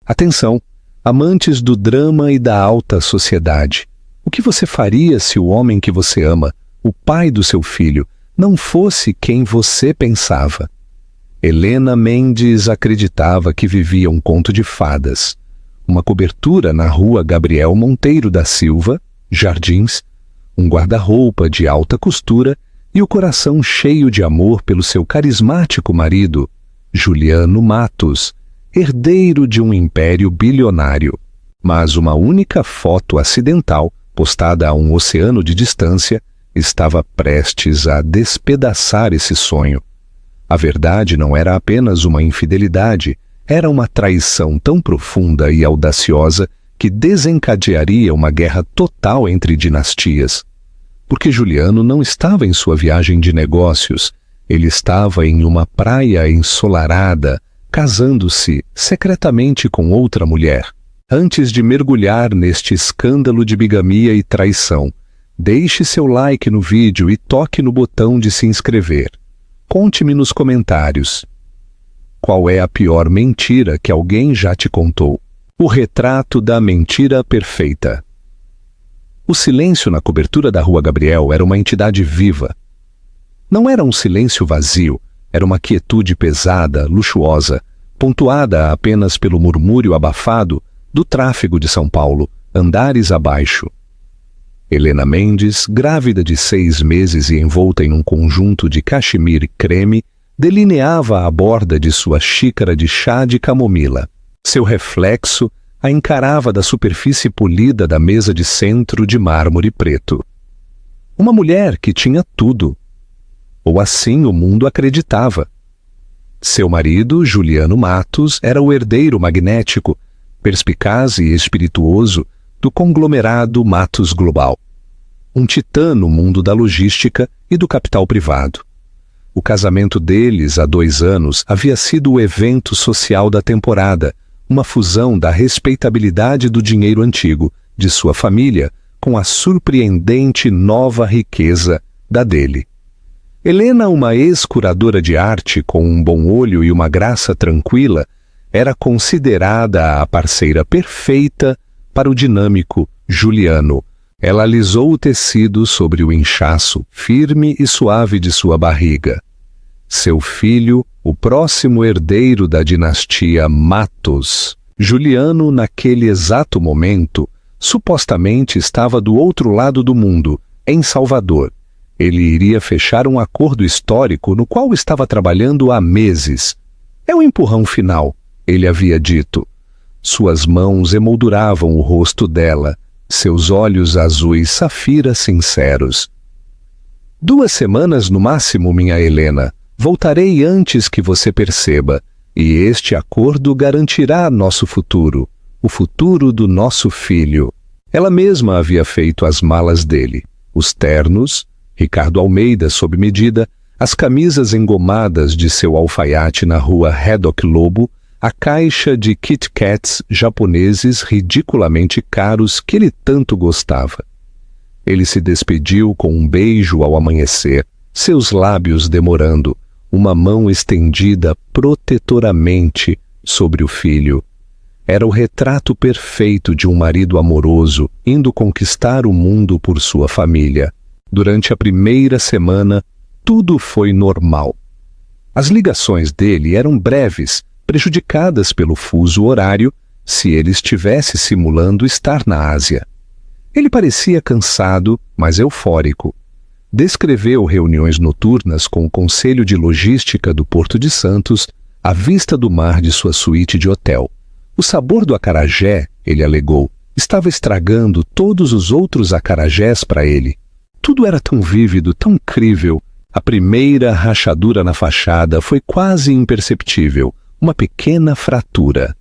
Atenção, amantes do drama e da alta sociedade. O que você faria se o homem que você ama, o pai do seu filho, não fosse quem você pensava? Helena Mendes acreditava que vivia um conto de fadas. Uma cobertura na rua Gabriel Monteiro da Silva, Jardins, um guarda-roupa de alta costura e o coração cheio de amor pelo seu carismático marido, Juliano Matos, herdeiro de um império bilionário. Mas uma única foto acidental, postada a um oceano de distância, estava prestes a despedaçar esse sonho. A verdade não era apenas uma infidelidade, era uma traição tão profunda e audaciosa que desencadearia uma guerra total entre dinastias. Porque Juliano não estava em sua viagem de negócios, ele estava em uma praia ensolarada, casando-se secretamente com outra mulher. Antes de mergulhar neste escândalo de bigamia e traição, deixe seu like no vídeo e toque no botão de se inscrever. Conte-me nos comentários. Qual é a pior mentira que alguém já te contou? O retrato da mentira perfeita. O silêncio na cobertura da Rua Gabriel era uma entidade viva. Não era um silêncio vazio, era uma quietude pesada, luxuosa, pontuada apenas pelo murmúrio abafado do tráfego de São Paulo, andares abaixo. Helena Mendes, grávida de 6 meses e envolta em um conjunto de cachemire creme, delineava a borda de sua xícara de chá de camomila. Seu reflexo a encarava da superfície polida da mesa de centro de mármore preto. Uma mulher que tinha tudo. Ou assim o mundo acreditava. Seu marido, Juliano Matos, era o herdeiro magnético, perspicaz e espirituoso do conglomerado Matos Global. Um titã no mundo da logística e do capital privado. O casamento deles, há 2 anos, havia sido o evento social da temporada, uma fusão da respeitabilidade do dinheiro antigo, de sua família, com a surpreendente nova riqueza da dele. Helena, uma ex-curadora de arte com um bom olho e uma graça tranquila, era considerada a parceira perfeita para o dinâmico Juliano. Ela alisou o tecido sobre o inchaço firme e suave de sua barriga. Seu filho, o próximo herdeiro da dinastia Matos. Juliano, naquele exato momento, supostamente estava do outro lado do mundo, em Salvador. Ele iria fechar um acordo histórico no qual estava trabalhando há meses. É o empurrão final, ele havia dito. Suas mãos emolduravam o rosto dela, seus olhos azuis safira sinceros. 2 semanas no máximo, minha Helena. Voltarei antes que você perceba, e este acordo garantirá nosso futuro, o futuro do nosso filho. Ela mesma havia feito as malas dele, os ternos, Ricardo Almeida sob medida, as camisas engomadas de seu alfaiate na rua Haddock Lobo, a caixa de Kit Kats japoneses ridiculamente caros que ele tanto gostava. Ele se despediu com um beijo ao amanhecer, seus lábios demorando, uma mão estendida protetoramente sobre o filho. Era o retrato perfeito de um marido amoroso indo conquistar o mundo por sua família. Durante a primeira semana, tudo foi normal. As ligações dele eram breves, prejudicadas pelo fuso horário, se ele estivesse simulando estar na Ásia. Ele parecia cansado, mas eufórico. Descreveu reuniões noturnas com o Conselho de Logística do Porto de Santos, à vista do mar de sua suíte de hotel. O sabor do acarajé, ele alegou, estava estragando todos os outros acarajés para ele. Tudo era tão vívido, tão crível. A primeira rachadura na fachada foi quase imperceptível, uma pequena fratura.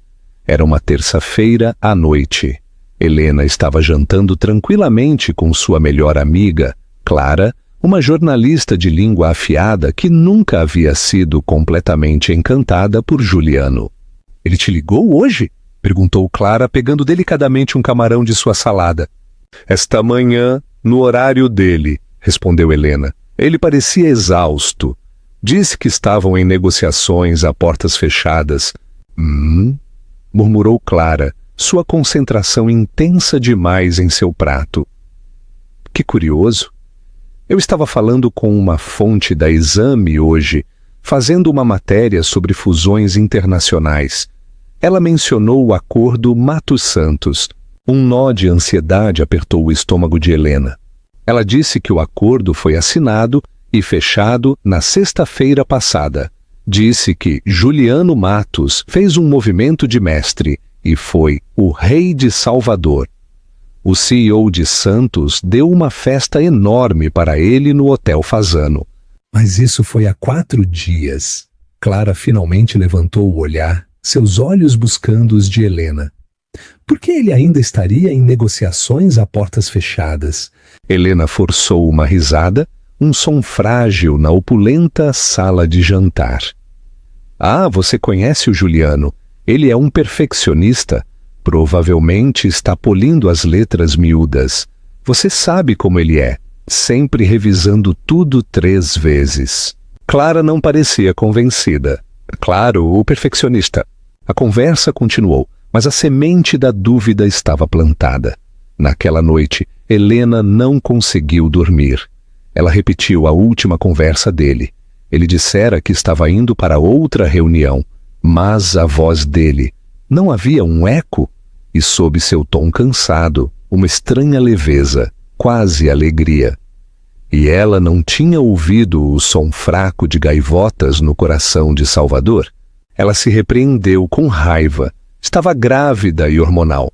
Era uma terça-feira à noite. Helena estava jantando tranquilamente com sua melhor amiga, Clara, uma jornalista de língua afiada que nunca havia sido completamente encantada por Juliano. — Ele te ligou hoje? — perguntou Clara, pegando delicadamente um camarão de sua salada. — Esta manhã, no horário dele, respondeu Helena. Ele parecia exausto. Disse que estavam em negociações a portas fechadas. murmurou Clara, sua concentração intensa demais em seu prato. Que curioso. Eu estava falando com uma fonte da Exame hoje, fazendo uma matéria sobre fusões internacionais. Ela mencionou o acordo Matos Santos. Um nó de ansiedade apertou o estômago de Helena. Ela disse que o acordo foi assinado e fechado na sexta-feira passada. Disse que Juliano Matos fez um movimento de mestre e foi o rei de Salvador. O CEO de Santos deu uma festa enorme para ele no Hotel Fasano. Mas isso foi há 4 dias. Clara finalmente levantou o olhar, seus olhos buscando os de Helena. Por que ele ainda estaria em negociações a portas fechadas? Helena forçou uma risada, um som frágil na opulenta sala de jantar. Ah, você conhece o Juliano. Ele é um perfeccionista. Provavelmente está polindo as letras miúdas. Você sabe como ele é, sempre revisando tudo 3 vezes. Clara não parecia convencida. Claro, o perfeccionista. A conversa continuou, mas a semente da dúvida estava plantada. Naquela noite, Helena não conseguiu dormir. Ela repetiu a última conversa dele. Ele dissera que estava indo para outra reunião, mas a voz dele, não havia um eco? E sob seu tom cansado, uma estranha leveza, quase alegria. E ela não tinha ouvido o som fraco de gaivotas no coração de Salvador? Ela se repreendeu com raiva. Estava grávida e hormonal.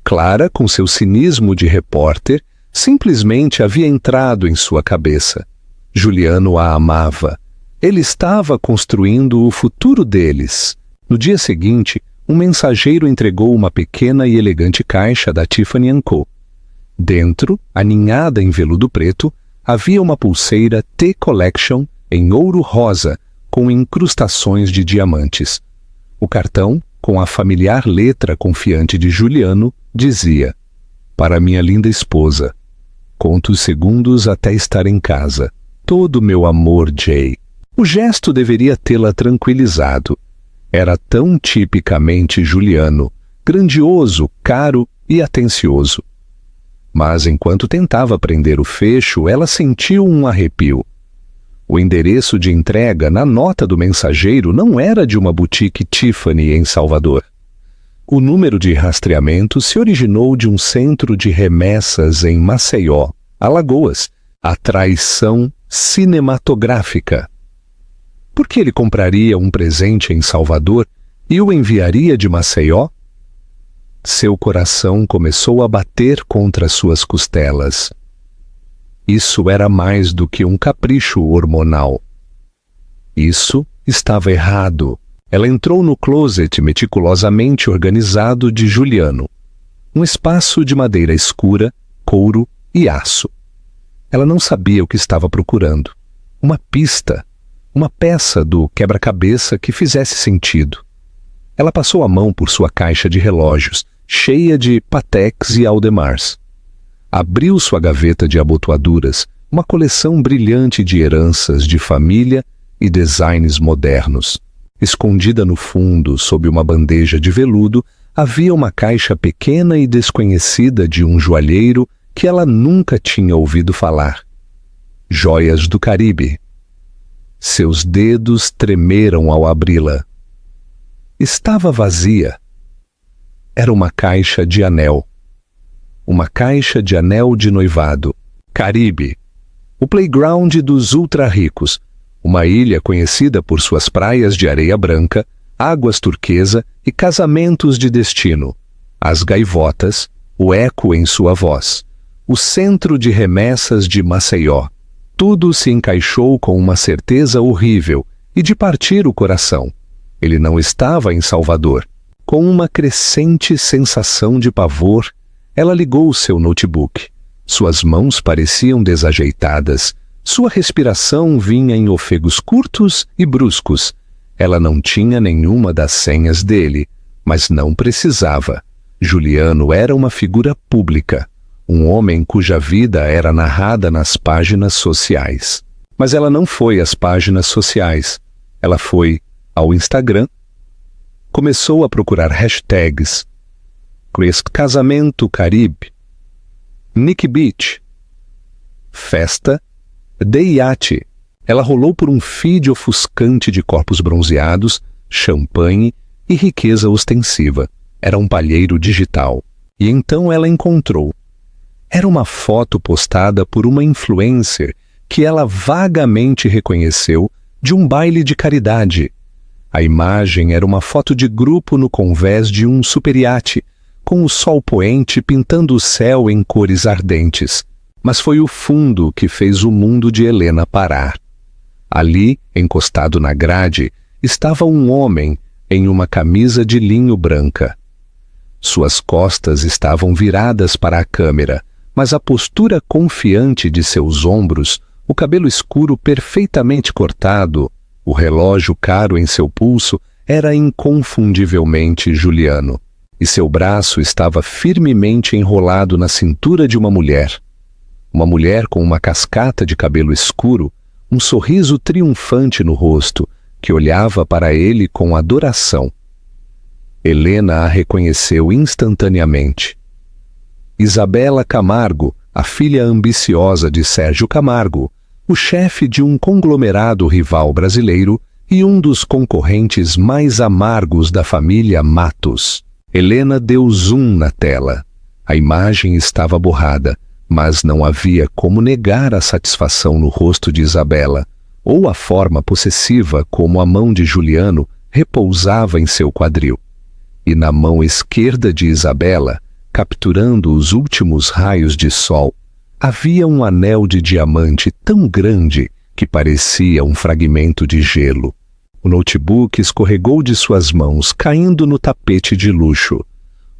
Clara, com seu cinismo de repórter, simplesmente havia entrado em sua cabeça. Juliano a amava. Ele estava construindo o futuro deles. No dia seguinte, um mensageiro entregou uma pequena e elegante caixa da Tiffany & Co. Dentro, aninhada em veludo preto, havia uma pulseira T-Collection em ouro rosa, com incrustações de diamantes. O cartão, com a familiar letra confiante de Juliano, dizia: Para minha linda esposa. Conto os segundos até estar em casa. Todo meu amor, Jay. O gesto deveria tê-la tranquilizado. Era tão tipicamente Juliano, grandioso, caro e atencioso. Mas enquanto tentava prender o fecho, ela sentiu um arrepio. O endereço de entrega na nota do mensageiro não era de uma boutique Tiffany em Salvador. O número de rastreamento se originou de um centro de remessas em Maceió, Alagoas, a traição cinematográfica. Por que ele compraria um presente em Salvador e o enviaria de Maceió? Seu coração começou a bater contra suas costelas. Isso era mais do que um capricho hormonal. Isso estava errado. Ela entrou no closet meticulosamente organizado de Juliano. Um espaço de madeira escura, couro e aço. Ela não sabia o que estava procurando. Uma pista. Uma peça do quebra-cabeça que fizesse sentido. Ela passou a mão por sua caixa de relógios, cheia de Pateks e Aldemars. Abriu sua gaveta de abotoaduras, uma coleção brilhante de heranças de família e designs modernos. Escondida no fundo, sob uma bandeja de veludo, havia uma caixa pequena e desconhecida de um joalheiro que ela nunca tinha ouvido falar. Joias do Caribe. Seus dedos tremeram ao abri-la. Estava vazia. Era uma caixa de anel. Uma caixa de anel de noivado. Caribe. O playground dos ultra-ricos. Uma ilha conhecida por suas praias de areia branca, águas turquesa e casamentos de destino. As gaivotas, o eco em sua voz. O centro de remessas de Maceió. Tudo se encaixou com uma certeza horrível e de partir o coração. Ele não estava em Salvador. Com uma crescente sensação de pavor, ela ligou seu notebook. Suas mãos pareciam desajeitadas. Sua respiração vinha em ofegos curtos e bruscos. Ela não tinha nenhuma das senhas dele, mas não precisava. Juliano era uma figura pública. Um homem cuja vida era narrada nas páginas sociais. Mas ela não foi às páginas sociais. Ela foi ao Instagram. Começou a procurar hashtags. Casamento Caribe, Nick Beach, festa, de iate. Ela rolou por um feed ofuscante de corpos bronzeados, champanhe e riqueza ostensiva. Era um palheiro digital. E então ela encontrou. Era uma foto postada por uma influencer que ela vagamente reconheceu de um baile de caridade. A imagem era uma foto de grupo no convés de um superiate, com o sol poente pintando o céu em cores ardentes. Mas foi o fundo que fez o mundo de Helena parar. Ali, encostado na grade, estava um homem em uma camisa de linho branca. Suas costas estavam viradas para a câmera, mas a postura confiante de seus ombros, o cabelo escuro perfeitamente cortado, o relógio caro em seu pulso, era inconfundivelmente Juliano. E seu braço estava firmemente enrolado na cintura de uma mulher. Uma mulher com uma cascata de cabelo escuro, um sorriso triunfante no rosto, que olhava para ele com adoração. Helena a reconheceu instantaneamente. Isabela Camargo, a filha ambiciosa de Sérgio Camargo, o chefe de um conglomerado rival brasileiro e um dos concorrentes mais amargos da família Matos. Helena deu zoom na tela. A imagem estava borrada, mas não havia como negar a satisfação no rosto de Isabela, ou a forma possessiva como a mão de Juliano repousava em seu quadril. E na mão esquerda de Isabela, capturando os últimos raios de sol, havia um anel de diamante tão grande que parecia um fragmento de gelo. O notebook escorregou de suas mãos, caindo no tapete de luxo.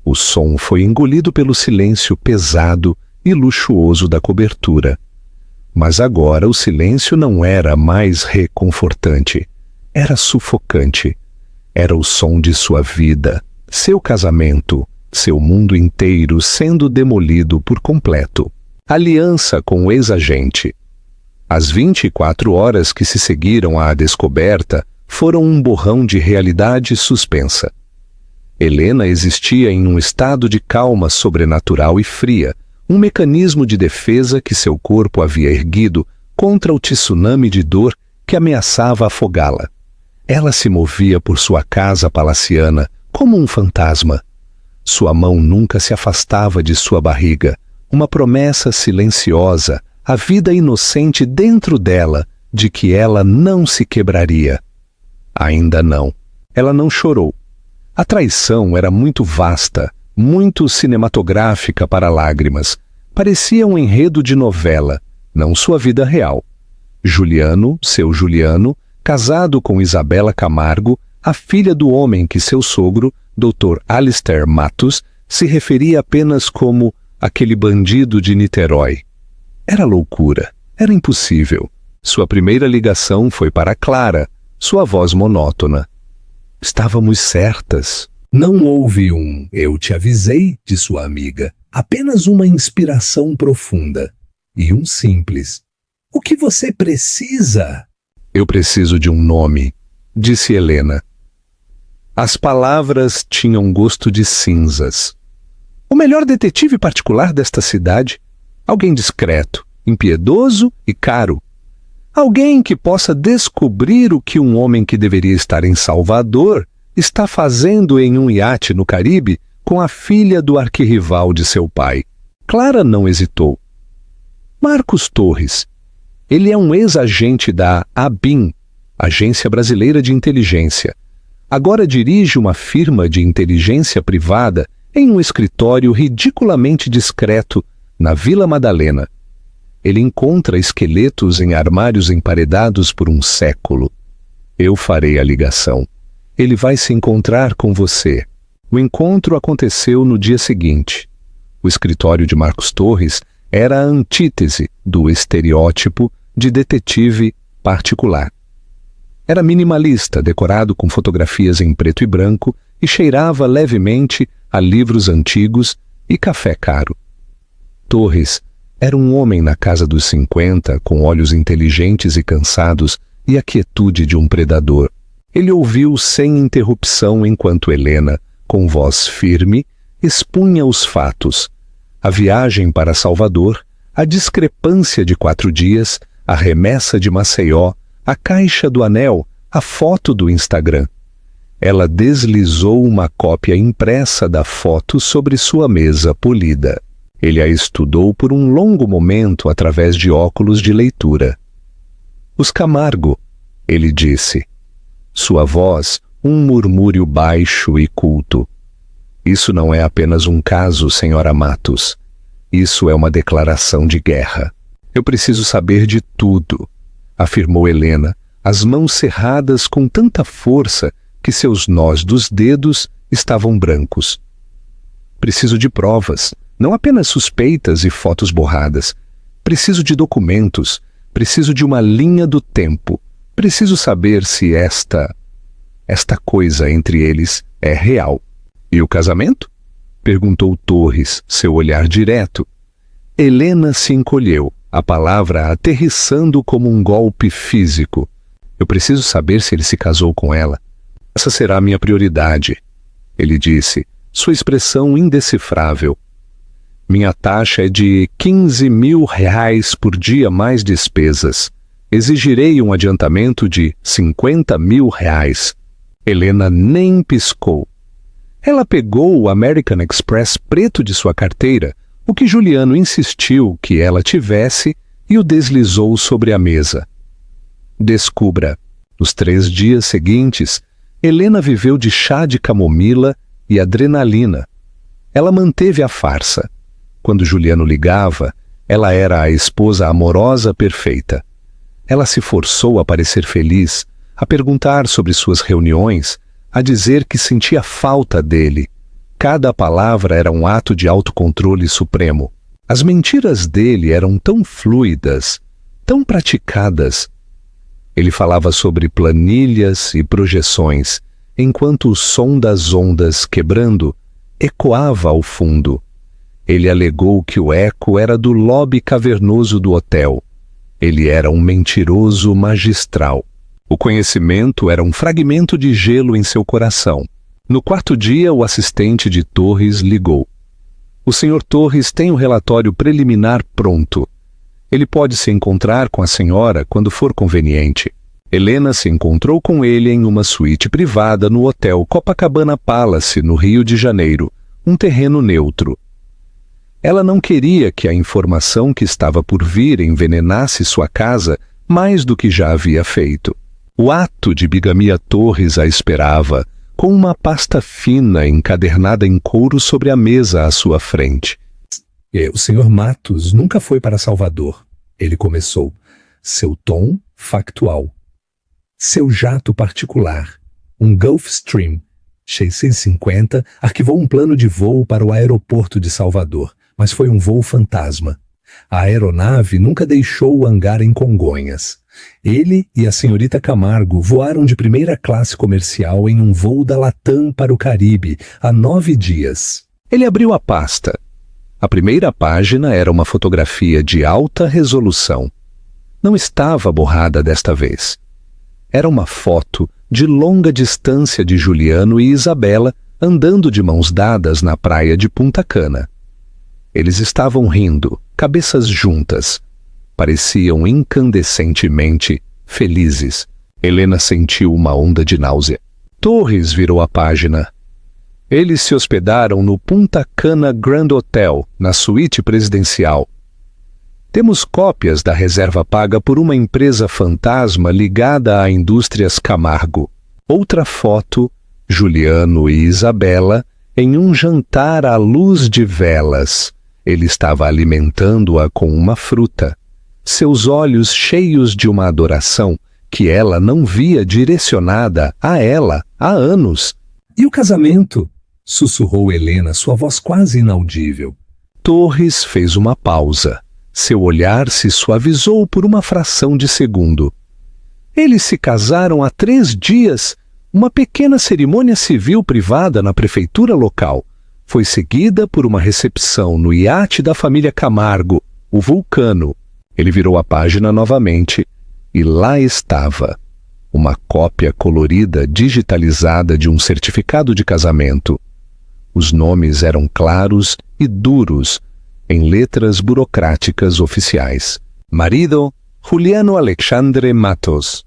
O som foi engolido pelo silêncio pesado e luxuoso da cobertura. Mas agora o silêncio não era mais reconfortante. Era sufocante. Era o som de sua vida, seu casamento, seu mundo inteiro sendo demolido por completo. Aliança com o ex-agente. As 24 horas que se seguiram à descoberta foram um borrão de realidade suspensa. Helena existia em um estado de calma sobrenatural e fria, um mecanismo de defesa que seu corpo havia erguido contra o tsunami de dor que ameaçava afogá-la. Ela se movia por sua casa palaciana como um fantasma. Sua mão nunca se afastava de sua barriga, uma promessa silenciosa, a vida inocente dentro dela de que ela não se quebraria. Ainda não. Ela não chorou. A traição era muito vasta, muito cinematográfica para lágrimas. Parecia um enredo de novela, não sua vida real. Juliano, seu Juliano, casado com Isabela Camargo, a filha do homem que seu sogro, Dr. Alistair Matos, se referia apenas como aquele bandido de Niterói. Era loucura, era impossível. Sua primeira ligação foi para Clara, sua voz monótona. Estávamos certas. Não houve um "eu te avisei" de sua amiga, apenas uma inspiração profunda. E um simples "o que você precisa?" Eu preciso de um nome, disse Helena. As palavras tinham gosto de cinzas. O melhor detetive particular desta cidade, alguém discreto, impiedoso e caro. Alguém que possa descobrir o que um homem que deveria estar em Salvador está fazendo em um iate no Caribe com a filha do arquirrival de seu pai. Clara não hesitou. Marcos Torres. Ele é um ex-agente da ABIN, Agência Brasileira de Inteligência. Agora dirige uma firma de inteligência privada em um escritório ridiculamente discreto na Vila Madalena. Ele encontra esqueletos em armários emparedados por um século. Eu farei a ligação. Ele vai se encontrar com você. O encontro aconteceu no dia seguinte. O escritório de Marcos Torres era a antítese do estereótipo de detetive particular. Era minimalista, decorado com fotografias em preto e branco e cheirava levemente a livros antigos e café caro. Torres era um homem na casa dos 50, com olhos inteligentes e cansados e a quietude de um predador. Ele ouviu sem interrupção enquanto Helena, com voz firme, expunha os fatos: a viagem para Salvador, a discrepância de 4 dias, a remessa de Maceió, a caixa do anel, a foto do Instagram. Ela deslizou uma cópia impressa da foto sobre sua mesa polida. Ele a estudou por um longo momento através de óculos de leitura. Os Camargo, ele disse. Sua voz, um murmúrio baixo e culto. Isso não é apenas um caso, senhora Matos. Isso é uma declaração de guerra. Eu preciso saber de tudo, afirmou Helena, as mãos cerradas com tanta força que seus nós dos dedos estavam brancos. Preciso de provas, não apenas suspeitas e fotos borradas. Preciso de documentos, preciso de uma linha do tempo. Preciso saber se esta coisa entre eles é real. E o casamento? Perguntou Torres, seu olhar direto. Helena se encolheu, a palavra aterrissando como um golpe físico. Eu preciso saber se ele se casou com ela. Essa será a minha prioridade, ele disse, sua expressão indecifrável. Minha taxa é de R$15.000 por dia mais despesas. Exigirei um adiantamento de R$50.000. Helena nem piscou. Ela pegou o American Express preto de sua carteira, o que Juliano insistiu que ela tivesse, e o deslizou sobre a mesa. Descubra. Nos 3 dias seguintes, Helena viveu de chá de camomila e adrenalina. Ela manteve a farsa. Quando Juliano ligava, ela era a esposa amorosa perfeita. Ela se forçou a parecer feliz, a perguntar sobre suas reuniões, a dizer que sentia falta dele. Cada palavra era um ato de autocontrole supremo. As mentiras dele eram tão fluidas, tão praticadas. Ele falava sobre planilhas e projeções, enquanto o som das ondas quebrando ecoava ao fundo. Ele alegou que o eco era do lobby cavernoso do hotel. Ele era um mentiroso magistral. O conhecimento era um fragmento de gelo em seu coração. No 4º dia, o assistente de Torres ligou. O senhor Torres tem o relatório preliminar pronto. Ele pode se encontrar com a senhora quando for conveniente. Helena se encontrou com ele em uma suíte privada no hotel Copacabana Palace, no Rio de Janeiro, um terreno neutro. Ela não queria que a informação que estava por vir envenenasse sua casa mais do que já havia feito. O ato de bigamia Torres a esperava, com uma pasta fina encadernada em couro sobre a mesa à sua frente. O senhor Matos nunca foi para Salvador, ele começou, seu tom factual. Seu jato particular, um Gulfstream 650, arquivou um plano de voo para o aeroporto de Salvador, mas foi um voo fantasma. A aeronave nunca deixou o hangar em Congonhas. Ele e a senhorita Camargo voaram de primeira classe comercial em um voo da Latam para o Caribe há 9 dias. Ele abriu a pasta. A primeira página era uma fotografia de alta resolução. Não estava borrada desta vez. Era uma foto de longa distância de Juliano e Isabela andando de mãos dadas na praia de Punta Cana. Eles estavam rindo, cabeças juntas. Pareciam incandescentemente felizes. Helena sentiu uma onda de náusea. Torres virou a página. Eles se hospedaram no Punta Cana Grand Hotel, na suíte presidencial. Temos cópias da reserva paga por uma empresa fantasma ligada a Indústrias Camargo. Outra foto, Juliano e Isabela, em um jantar à luz de velas. Ele estava alimentando-a com uma fruta. Seus olhos cheios de uma adoração que ela não via direcionada a ela há anos. E o casamento? Sussurrou Helena, sua voz quase inaudível. Torres fez uma pausa. Seu olhar se suavizou por uma fração de segundo. Eles se casaram há 3 dias. Uma pequena cerimônia civil privada na prefeitura local. Foi seguida por uma recepção no iate da família Camargo, o Vulcano. Ele virou a página novamente e lá estava. uma cópia colorida digitalizada de um certificado de casamento. Os nomes eram claros e duros, em letras burocráticas oficiais. Marido, Juliano Alexandre Matos.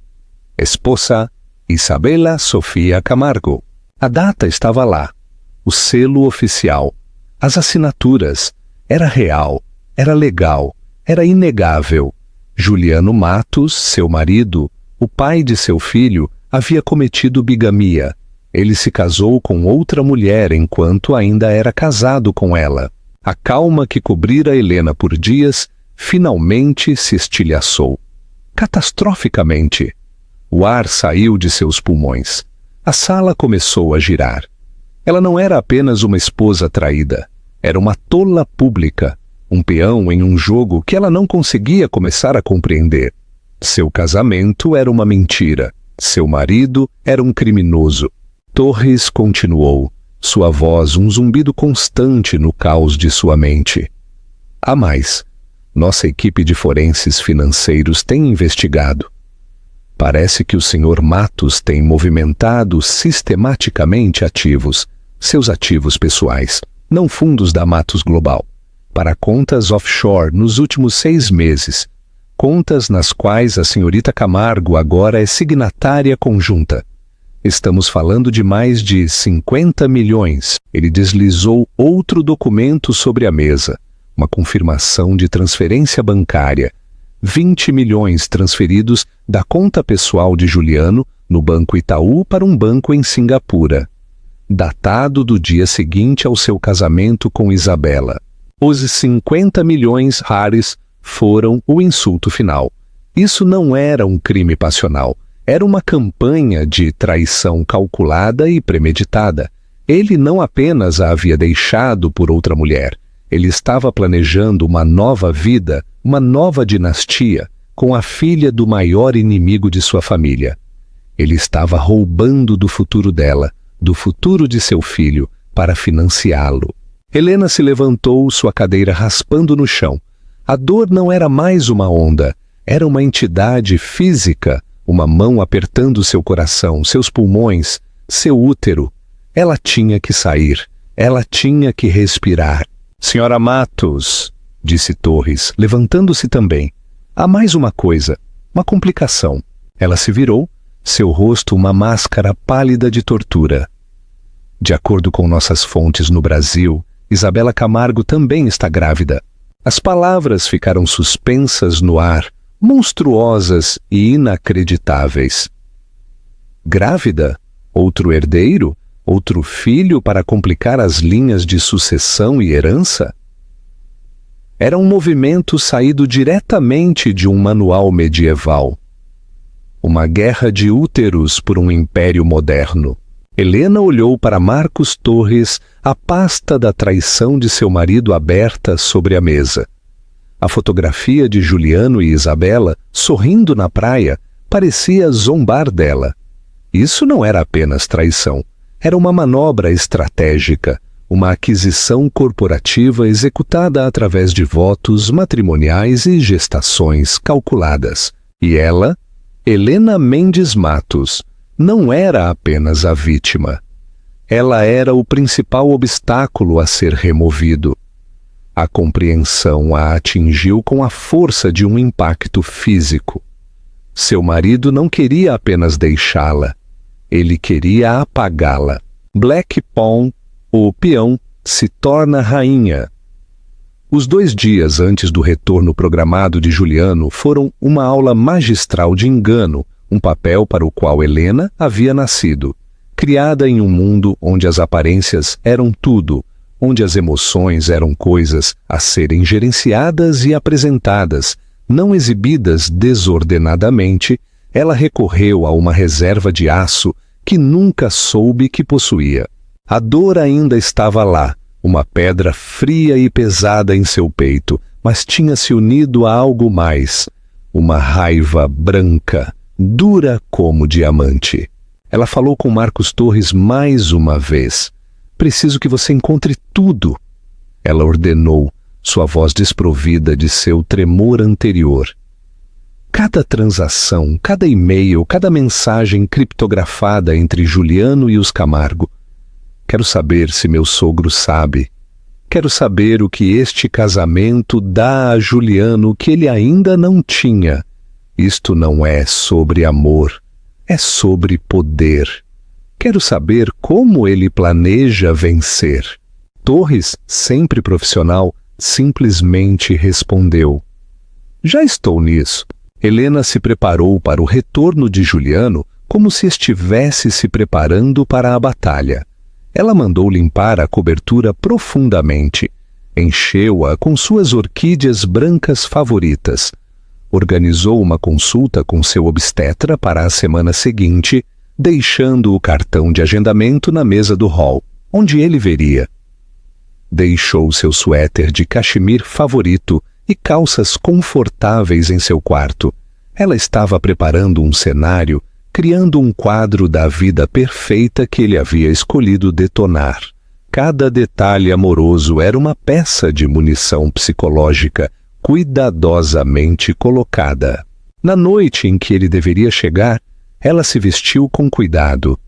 Esposa, Isabela Sofia Camargo. A data estava lá, o selo oficial, as assinaturas. Era real, era legal, era inegável. Juliano Matos, seu marido, o pai de seu filho, havia cometido bigamia. Ele se casou com outra mulher enquanto ainda era casado com ela. A calma que cobrira Helena por dias finalmente se estilhaçou. Catastroficamente. O ar saiu de seus pulmões. A sala começou a girar. Ela não era apenas uma esposa traída. Era uma tola pública, um peão em um jogo que ela não conseguia começar a compreender. Seu casamento era uma mentira. Seu marido era um criminoso. Torres continuou, sua voz um zumbido constante no caos de sua mente. Há mais. Nossa equipe de forenses financeiros tem investigado. Parece que o Sr. Matos tem movimentado sistematicamente seus ativos pessoais, não fundos da Matos Global, para contas offshore nos últimos 6 meses, contas nas quais a senhorita Camargo agora é signatária conjunta. Estamos falando de mais de 50 milhões. Ele deslizou outro documento sobre a mesa, uma confirmação de transferência bancária. 20 milhões transferidos da conta pessoal de Juliano no Banco Itaú para um banco em Singapura, datado do dia seguinte ao seu casamento com Isabela. Os 50 milhões rares foram o insulto final. Isso não era um crime passional, era uma campanha de traição calculada e premeditada. Ele não apenas a havia deixado por outra mulher, ele estava planejando uma nova vida, uma nova dinastia, com a filha do maior inimigo de sua família. Ele estava roubando do futuro dela, do futuro de seu filho, para financiá-lo. Helena se levantou, sua cadeira raspando no chão. A dor não era mais uma onda, era uma entidade física, uma mão apertando seu coração, seus pulmões, seu útero. Ela tinha que sair, ela tinha que respirar. Senhora Matos, disse Torres, levantando-se também. Há mais uma coisa, uma complicação. Ela se virou, seu rosto uma máscara pálida de tortura. De acordo com nossas fontes no Brasil, Isabela Camargo também está grávida. As palavras ficaram suspensas no ar, monstruosas e inacreditáveis. Grávida? Outro herdeiro? Outro filho para complicar as linhas de sucessão e herança? Era um movimento saído diretamente de um manual medieval. Uma guerra de úteros por um império moderno. Helena olhou para Marcos Torres, a pasta da traição de seu marido aberta sobre a mesa. A fotografia de Juliano e Isabela, sorrindo na praia, parecia zombar dela. Isso não era apenas traição. Era uma manobra estratégica, uma aquisição corporativa executada através de votos matrimoniais e gestações calculadas. E ela, Helena Mendes Matos, não era apenas a vítima. Ela era o principal obstáculo a ser removido. A compreensão a atingiu com a força de um impacto físico. Seu marido não queria apenas deixá-la. Ele queria apagá-la. Black Pawn, o peão, se torna rainha. Os 2 dias antes do retorno programado de Juliano foram uma aula magistral de engano, um papel para o qual Helena havia nascido. Criada em um mundo onde as aparências eram tudo, onde as emoções eram coisas a serem gerenciadas e apresentadas, não exibidas desordenadamente, ela recorreu a uma reserva de aço que nunca soube que possuía. A dor ainda estava lá, uma pedra fria e pesada em seu peito, mas tinha se unido a algo mais, uma raiva branca, dura como diamante. Ela falou com Marcos Torres mais uma vez. Preciso que você encontre tudo. Ela ordenou, sua voz desprovida de seu tremor anterior. Cada transação, cada e-mail, cada mensagem criptografada entre Juliano e os Camargo. Quero saber se meu sogro sabe. Quero saber o que este casamento dá a Juliano que ele ainda não tinha. Isto não é sobre amor, é sobre poder. Quero saber como ele planeja vencer. Torres, sempre profissional, simplesmente respondeu: já estou nisso. Helena se preparou para o retorno de Juliano como se estivesse se preparando para a batalha. Ela mandou limpar a cobertura profundamente, encheu-a com suas orquídeas brancas favoritas, organizou uma consulta com seu obstetra para a semana seguinte, deixando o cartão de agendamento na mesa do hall, onde ele veria. Deixou seu suéter de cachemir favorito e calças confortáveis em seu quarto. Ela estava preparando um cenário, criando um quadro da vida perfeita que ele havia escolhido detonar. Cada detalhe amoroso era uma peça de munição psicológica, cuidadosamente colocada. Na noite em que ele deveria chegar, ela se vestiu com cuidado.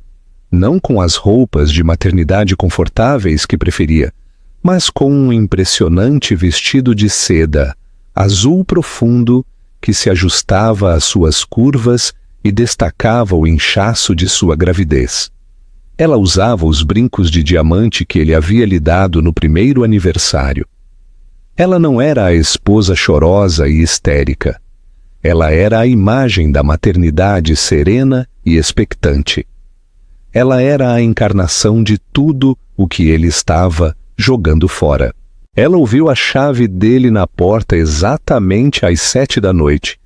Não com as roupas de maternidade confortáveis que preferia, mas com um impressionante vestido de seda, azul profundo, que se ajustava às suas curvas e destacava o inchaço de sua gravidez. Ela usava os brincos de diamante que ele havia lhe dado no primeiro aniversário. Ela não era a esposa chorosa e histérica. Ela era a imagem da maternidade serena e expectante. Ela era a encarnação de tudo o que ele estava jogando fora. Ela ouviu a chave dele na porta exatamente às 7 da noite.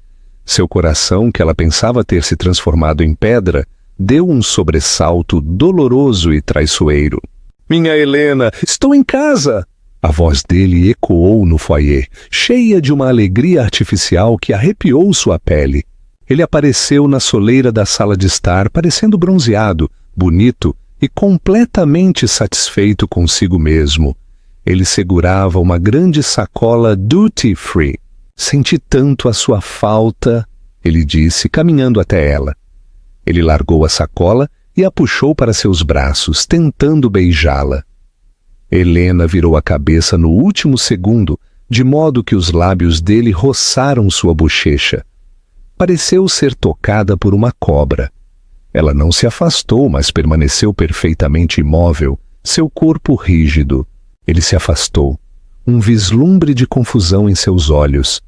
Seu coração, que ela pensava ter se transformado em pedra, deu um sobressalto doloroso e traiçoeiro. Minha Helena, estou em casa! A voz dele ecoou no foyer, cheia de uma alegria artificial que arrepiou sua pele. Ele apareceu na soleira da sala de estar, parecendo bronzeado, bonito e completamente satisfeito consigo mesmo. Ele segurava uma grande sacola duty-free. Senti tanto a sua falta, ele disse, caminhando até ela. Ele largou a sacola e a puxou para seus braços, tentando beijá-la. Helena virou a cabeça no último segundo, de modo que os lábios dele roçaram sua bochecha. Pareceu ser tocada por uma cobra. Ela não se afastou, mas permaneceu perfeitamente imóvel, seu corpo rígido. Ele se afastou, um vislumbre de confusão em seus olhos.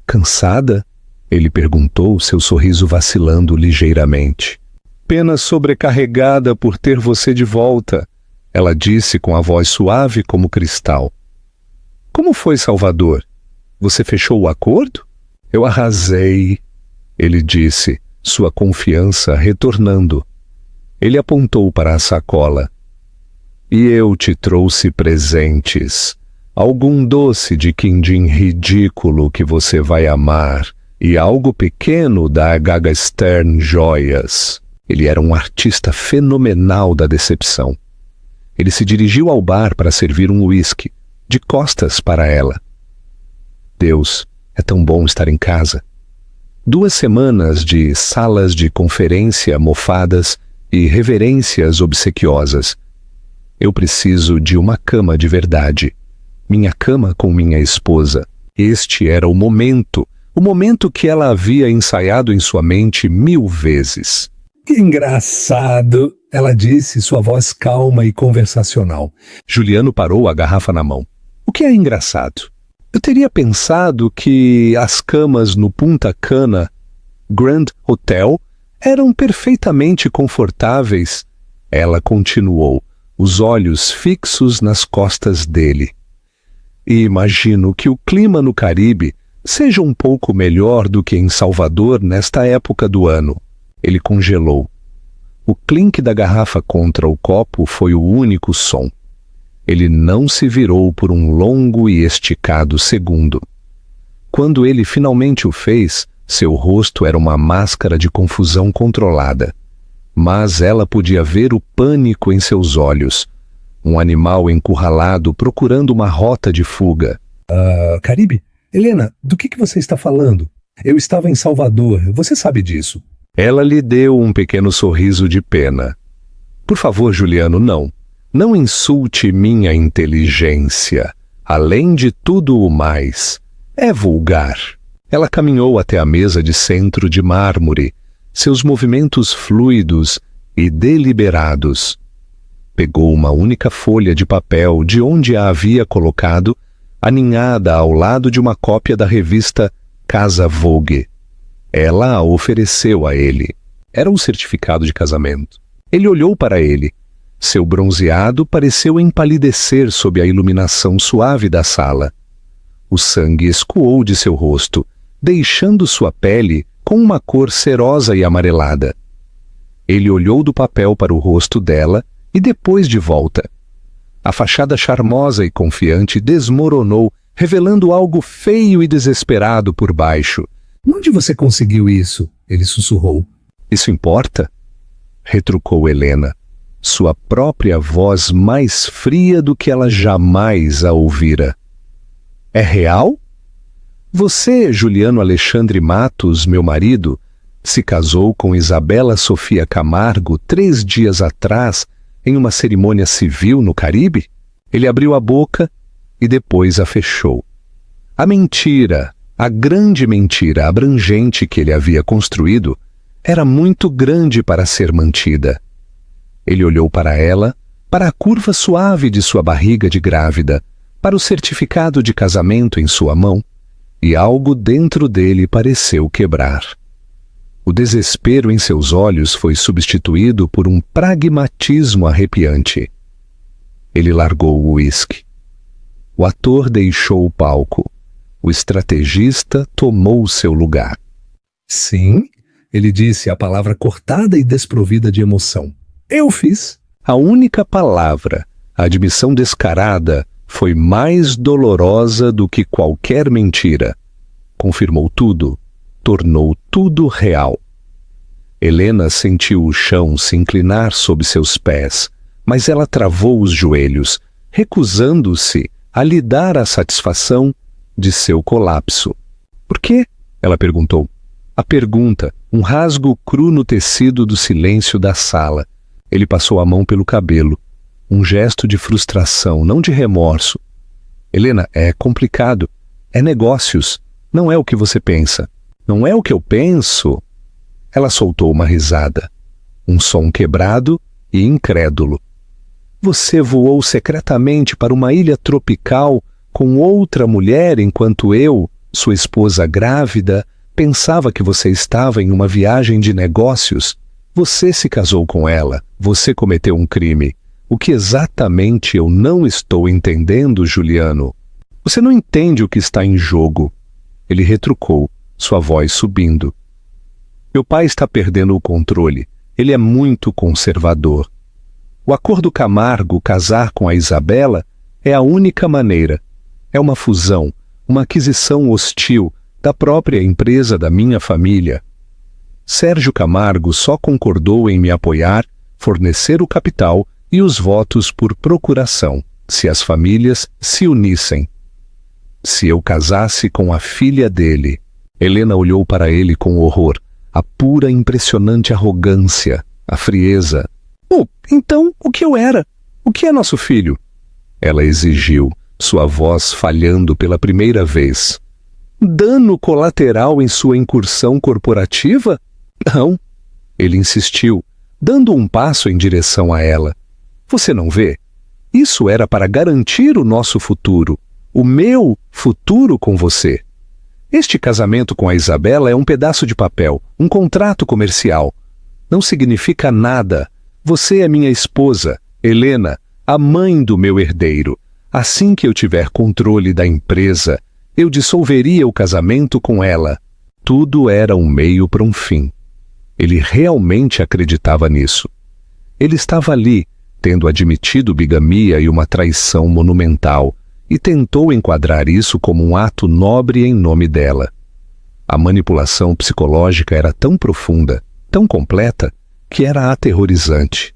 Cansada? Ele perguntou, seu sorriso vacilando ligeiramente. Apenas sobrecarregada por ter você de volta, ela disse com a voz suave como cristal. Como foi, Salvador? Você fechou o acordo? Eu arrasei, ele disse, sua confiança retornando. Ele apontou para a sacola. E eu te trouxe presentes. Algum doce de quindim ridículo que você vai amar e algo pequeno da Gaga Stern Joias. Ele era um artista fenomenal da decepção. Ele se dirigiu ao bar para servir um uísque, de costas para ela. Deus, é tão bom estar em casa. 2 semanas de salas de conferência mofadas e reverências obsequiosas. Eu preciso de uma cama de verdade. Minha cama com minha esposa. Este era o momento que ela havia ensaiado em sua mente 1000 vezes. Que engraçado, ela disse, sua voz calma e conversacional. Juliano parou a garrafa na mão. O que é engraçado? Eu teria pensado que as camas no Punta Cana Grand Hotel eram perfeitamente confortáveis. Ela continuou, os olhos fixos nas costas dele. E imagino que o clima no Caribe seja um pouco melhor do que em Salvador nesta época do ano. Ele congelou. O clink da garrafa contra o copo foi o único som. Ele não se virou por um longo e esticado segundo. Quando ele finalmente o fez, seu rosto era uma máscara de confusão controlada. Mas ela podia ver o pânico em seus olhos. Um animal encurralado procurando uma rota de fuga. Caribe? Helena, do que você está falando? Eu estava em Salvador, você sabe disso. Ela lhe deu um pequeno sorriso de pena. Por favor, Juliano, não. Não insulte minha inteligência. Além de tudo o mais, é vulgar. Ela caminhou até a mesa de centro de mármore, seus movimentos fluidos e deliberados. Pegou uma única folha de papel de onde a havia colocado, aninhada ao lado de uma cópia da revista Casa Vogue. Ela a ofereceu a ele. Era um certificado de casamento. Ele olhou para ele. Seu bronzeado pareceu empalidecer sob a iluminação suave da sala. O sangue escoou de seu rosto, deixando sua pele com uma cor cerosa e amarelada. Ele olhou do papel para o rosto dela e depois de volta. A fachada charmosa e confiante desmoronou, revelando algo feio e desesperado por baixo. Onde você conseguiu isso? Ele sussurrou. Isso importa? Retrucou Helena, sua própria voz mais fria do que ela jamais a ouvira. É real? Você, Juliano Alexandre Matos, meu marido, se casou com Isabela Sofia Camargo 3 dias atrás em uma cerimônia civil no Caribe? Ele abriu a boca e depois a fechou. A mentira, a grande mentira abrangente que ele havia construído, era muito grande para ser mantida. Ele olhou para ela, para a curva suave de sua barriga de grávida, para o certificado de casamento em sua mão, e algo dentro dele pareceu quebrar. O desespero em seus olhos foi substituído por um pragmatismo arrepiante. Ele largou o uísque. O ator deixou o palco. O estrategista tomou seu lugar. Sim, ele disse a palavra cortada e desprovida de emoção. Eu fiz. A única palavra, a admissão descarada, foi mais dolorosa do que qualquer mentira. Confirmou tudo, tornou tudo real. Helena sentiu o chão se inclinar sob seus pés, mas ela travou os joelhos, recusando-se a lhe dar a satisfação de seu colapso. Por quê? Ela perguntou. A pergunta, um rasgo cru no tecido do silêncio da sala. Ele passou a mão pelo cabelo. Um gesto de frustração, não de remorso. Helena, é complicado. É negócios. Não é o que você pensa. Não é o que eu penso. Ela soltou uma risada. Um som quebrado e incrédulo. Você voou secretamente para uma ilha tropical com outra mulher enquanto eu, sua esposa grávida, pensava que você estava em uma viagem de negócios. Você se casou com ela. Você cometeu um crime. O que exatamente eu não estou entendendo, Juliano? Você não entende o que está em jogo. Ele retrucou, sua voz subindo. Meu pai está perdendo o controle. Ele é muito conservador. O acordo Camargo casar com a Isabela é a única maneira. É uma fusão, uma aquisição hostil da própria empresa da minha família. Sérgio Camargo só concordou em me apoiar, fornecer o capital e os votos por procuração, se as famílias se unissem. Se eu casasse com a filha dele. Helena olhou para ele com horror, a pura impressionante arrogância, a frieza. Então, o que eu era? O que é nosso filho? Ela exigiu, sua voz falhando pela primeira vez. Dano colateral em sua incursão corporativa? Não. Ele insistiu, dando um passo em direção a ela. Você não vê? Isso era para garantir o nosso futuro, o meu futuro com você. Este casamento com a Isabela é um pedaço de papel, um contrato comercial. Não significa nada. Você é minha esposa, Helena, a mãe do meu herdeiro. Assim que eu tiver controle da empresa, eu dissolveria o casamento com ela. Tudo era um meio para um fim. Ele realmente acreditava nisso. Ele estava ali, tendo admitido bigamia e uma traição monumental, e tentou enquadrar isso como um ato nobre em nome dela. A manipulação psicológica era tão profunda, tão completa, que era aterrorizante.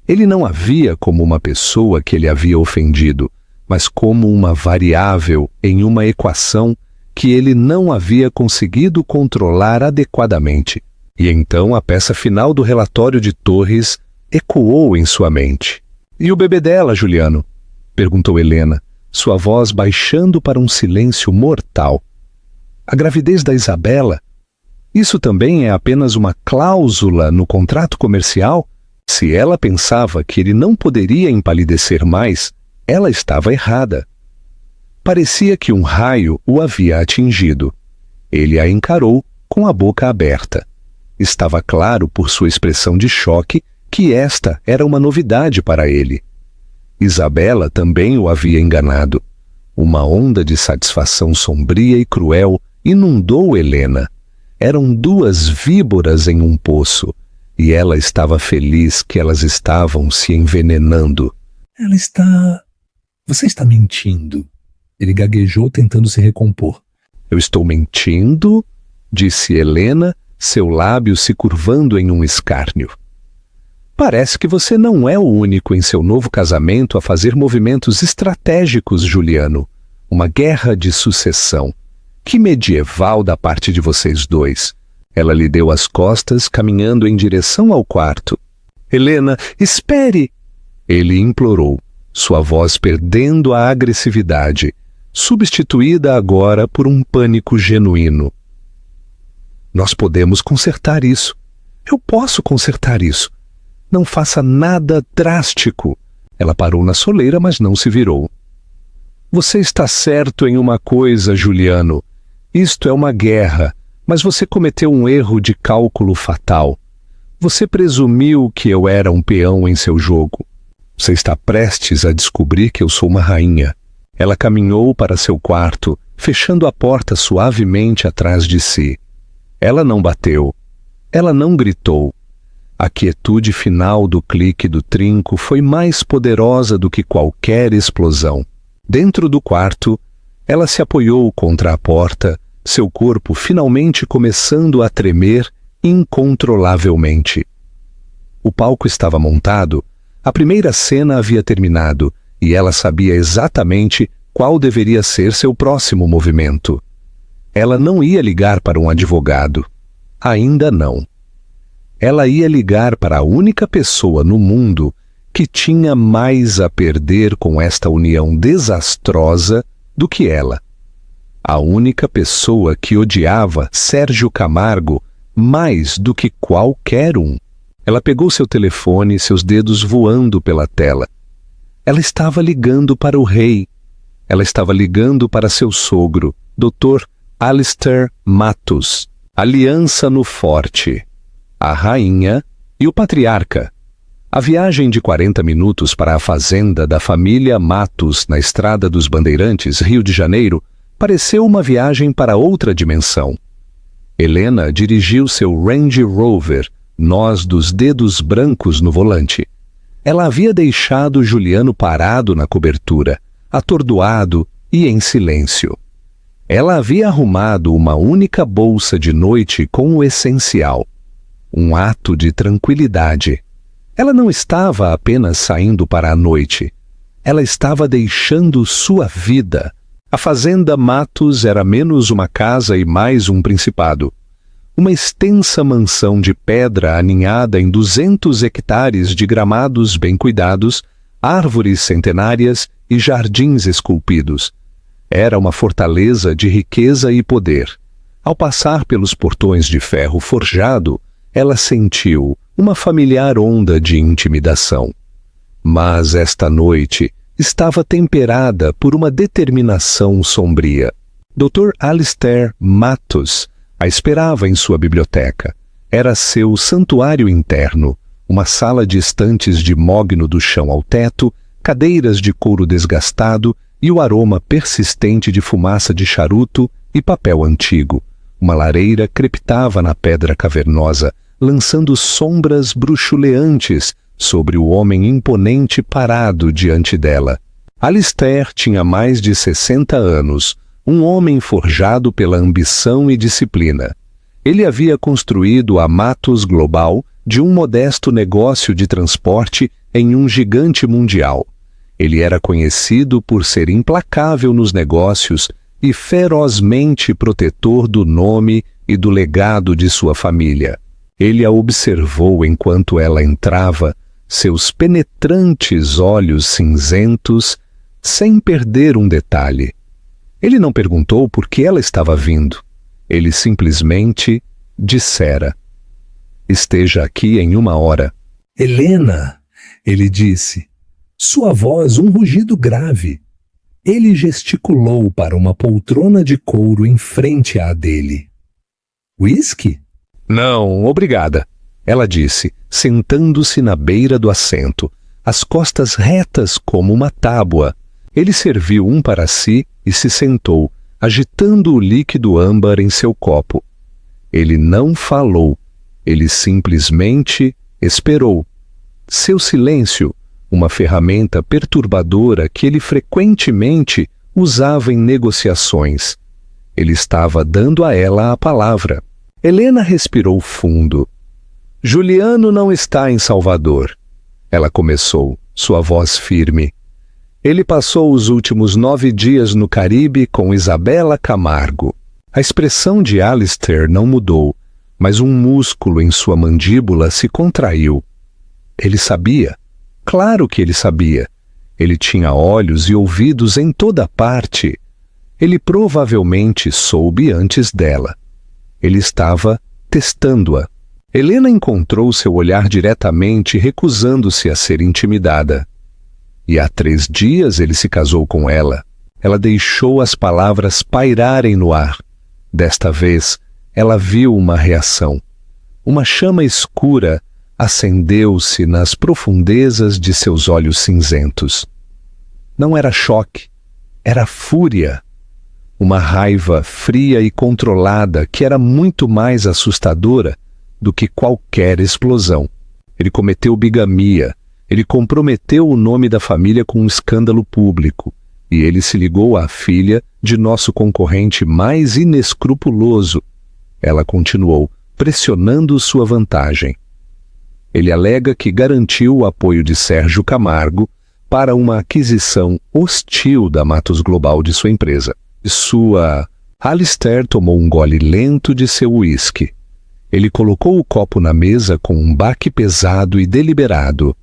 Ele não a via como uma pessoa que ele havia ofendido, mas como uma variável em uma equação que ele não havia conseguido controlar adequadamente. E então a peça final do relatório de Torres ecoou em sua mente. "E o bebê dela, Juliano?" perguntou Helena, sua voz baixando para um silêncio mortal. "A gravidez da Isabela? Isso também é apenas uma cláusula no contrato comercial?" Se ela pensava que ele não poderia empalidecer mais, ela estava errada. Parecia que um raio o havia atingido. Ele a encarou com a boca aberta. Estava claro por sua expressão de choque que esta era uma novidade para ele. Isabela também o havia enganado. Uma onda de satisfação sombria e cruel inundou Helena. Eram duas víboras em um poço, e ela estava feliz que elas estavam se envenenando. Você está mentindo." Ele gaguejou tentando se recompor. "Eu estou mentindo?" disse Helena, seu lábio se curvando em um escárnio. "Parece que você não é o único em seu novo casamento a fazer movimentos estratégicos, Juliano. Uma guerra de sucessão. Que medieval da parte de vocês dois." Ela lhe deu as costas, caminhando em direção ao quarto. "Helena, espere!" ele implorou, sua voz perdendo a agressividade, substituída agora por um pânico genuíno. "Nós podemos consertar isso. Eu posso consertar isso. Não faça nada drástico." Ela parou na soleira, mas não se virou. "Você está certo em uma coisa, Juliano. Isto é uma guerra, mas você cometeu um erro de cálculo fatal. Você presumiu que eu era um peão em seu jogo. Você está prestes a descobrir que eu sou uma rainha." Ela caminhou para seu quarto, fechando a porta suavemente atrás de si. Ela não bateu. Ela não gritou. A quietude final do clique do trinco foi mais poderosa do que qualquer explosão. Dentro do quarto, ela se apoiou contra a porta, seu corpo finalmente começando a tremer incontrolavelmente. O palco estava montado, a primeira cena havia terminado, e ela sabia exatamente qual deveria ser seu próximo movimento. Ela não ia ligar para um advogado. Ainda não. Ela ia ligar para a única pessoa no mundo que tinha mais a perder com esta união desastrosa do que ela. A única pessoa que odiava Sérgio Camargo mais do que qualquer um. Ela pegou seu telefone, seus dedos voando pela tela. Ela estava ligando para o rei. Ela estava ligando para seu sogro, Dr. Alistair Matos, Aliança no Forte, a rainha e o patriarca. A viagem de 40 minutos para a fazenda da família Matos na Estrada dos Bandeirantes, Rio de Janeiro, pareceu uma viagem para outra dimensão. Helena dirigiu seu Range Rover, nós dos dedos brancos no volante. Ela havia deixado Juliano parado na cobertura, atordoado e em silêncio. Ela havia arrumado uma única bolsa de noite com o essencial. Um ato de tranquilidade. Ela não estava apenas saindo para a noite. Ela estava deixando sua vida. A fazenda Matos era menos uma casa e mais um principado. Uma extensa mansão de pedra aninhada em 200 hectares de gramados bem cuidados, árvores centenárias e jardins esculpidos. Era uma fortaleza de riqueza e poder. Ao passar pelos portões de ferro forjado, ela sentiu uma familiar onda de intimidação. Mas esta noite estava temperada por uma determinação sombria. Dr. Alistair Matos a esperava em sua biblioteca. Era seu santuário interno, uma sala de estantes de mogno do chão ao teto, cadeiras de couro desgastado e o aroma persistente de fumaça de charuto e papel antigo. Uma lareira crepitava na pedra cavernosa, lançando sombras bruxuleantes sobre o homem imponente parado diante dela. Alistair tinha mais de 60 anos, um homem forjado pela ambição e disciplina. Ele havia construído a Matos Global de um modesto negócio de transporte em um gigante mundial. Ele era conhecido por ser implacável nos negócios e ferozmente protetor do nome e do legado de sua família. Ele a observou enquanto ela entrava, seus penetrantes olhos cinzentos, sem perder um detalhe. Ele não perguntou por que ela estava vindo. Ele simplesmente dissera: "Esteja aqui em 1 hora." "Helena!" ele disse. Sua voz um rugido grave. Ele gesticulou para uma poltrona de couro em frente à dele. "Whisky?" "Não, obrigada," ela disse, sentando-se na beira do assento, as costas retas como uma tábua. Ele serviu um para si e se sentou, agitando o líquido âmbar em seu copo. Ele não falou, ele simplesmente esperou. Seu silêncio, uma ferramenta perturbadora que ele frequentemente usava em negociações. Ele estava dando a ela a palavra. Helena respirou fundo. "Juliano não está em Salvador," ela começou, sua voz firme. "Ele passou os últimos 9 dias no Caribe com Isabela Camargo." A expressão de Alistair não mudou, mas um músculo em sua mandíbula se contraiu. Ele sabia. Claro que ele sabia. Ele tinha olhos e ouvidos em toda parte. Ele provavelmente soube antes dela. Ele estava testando-a. Helena encontrou seu olhar diretamente, recusando-se a ser intimidada. E há 3 dias ele se casou com ela. Ela deixou as palavras pairarem no ar. Desta vez, ela viu uma reação. Uma chama escura acendeu-se nas profundezas de seus olhos cinzentos. Não era choque, era fúria. Uma raiva fria e controlada que era muito mais assustadora do que qualquer explosão. Ele cometeu bigamia, ele comprometeu o nome da família com um escândalo público, e ele se ligou à filha de nosso concorrente mais inescrupuloso. Ela continuou, pressionando sua vantagem. Ele alega que garantiu o apoio de Sérgio Camargo para uma aquisição hostil da Matos Global de sua empresa. Alistair tomou um gole lento de seu uísque. Ele colocou o copo na mesa com um baque pesado e deliberado.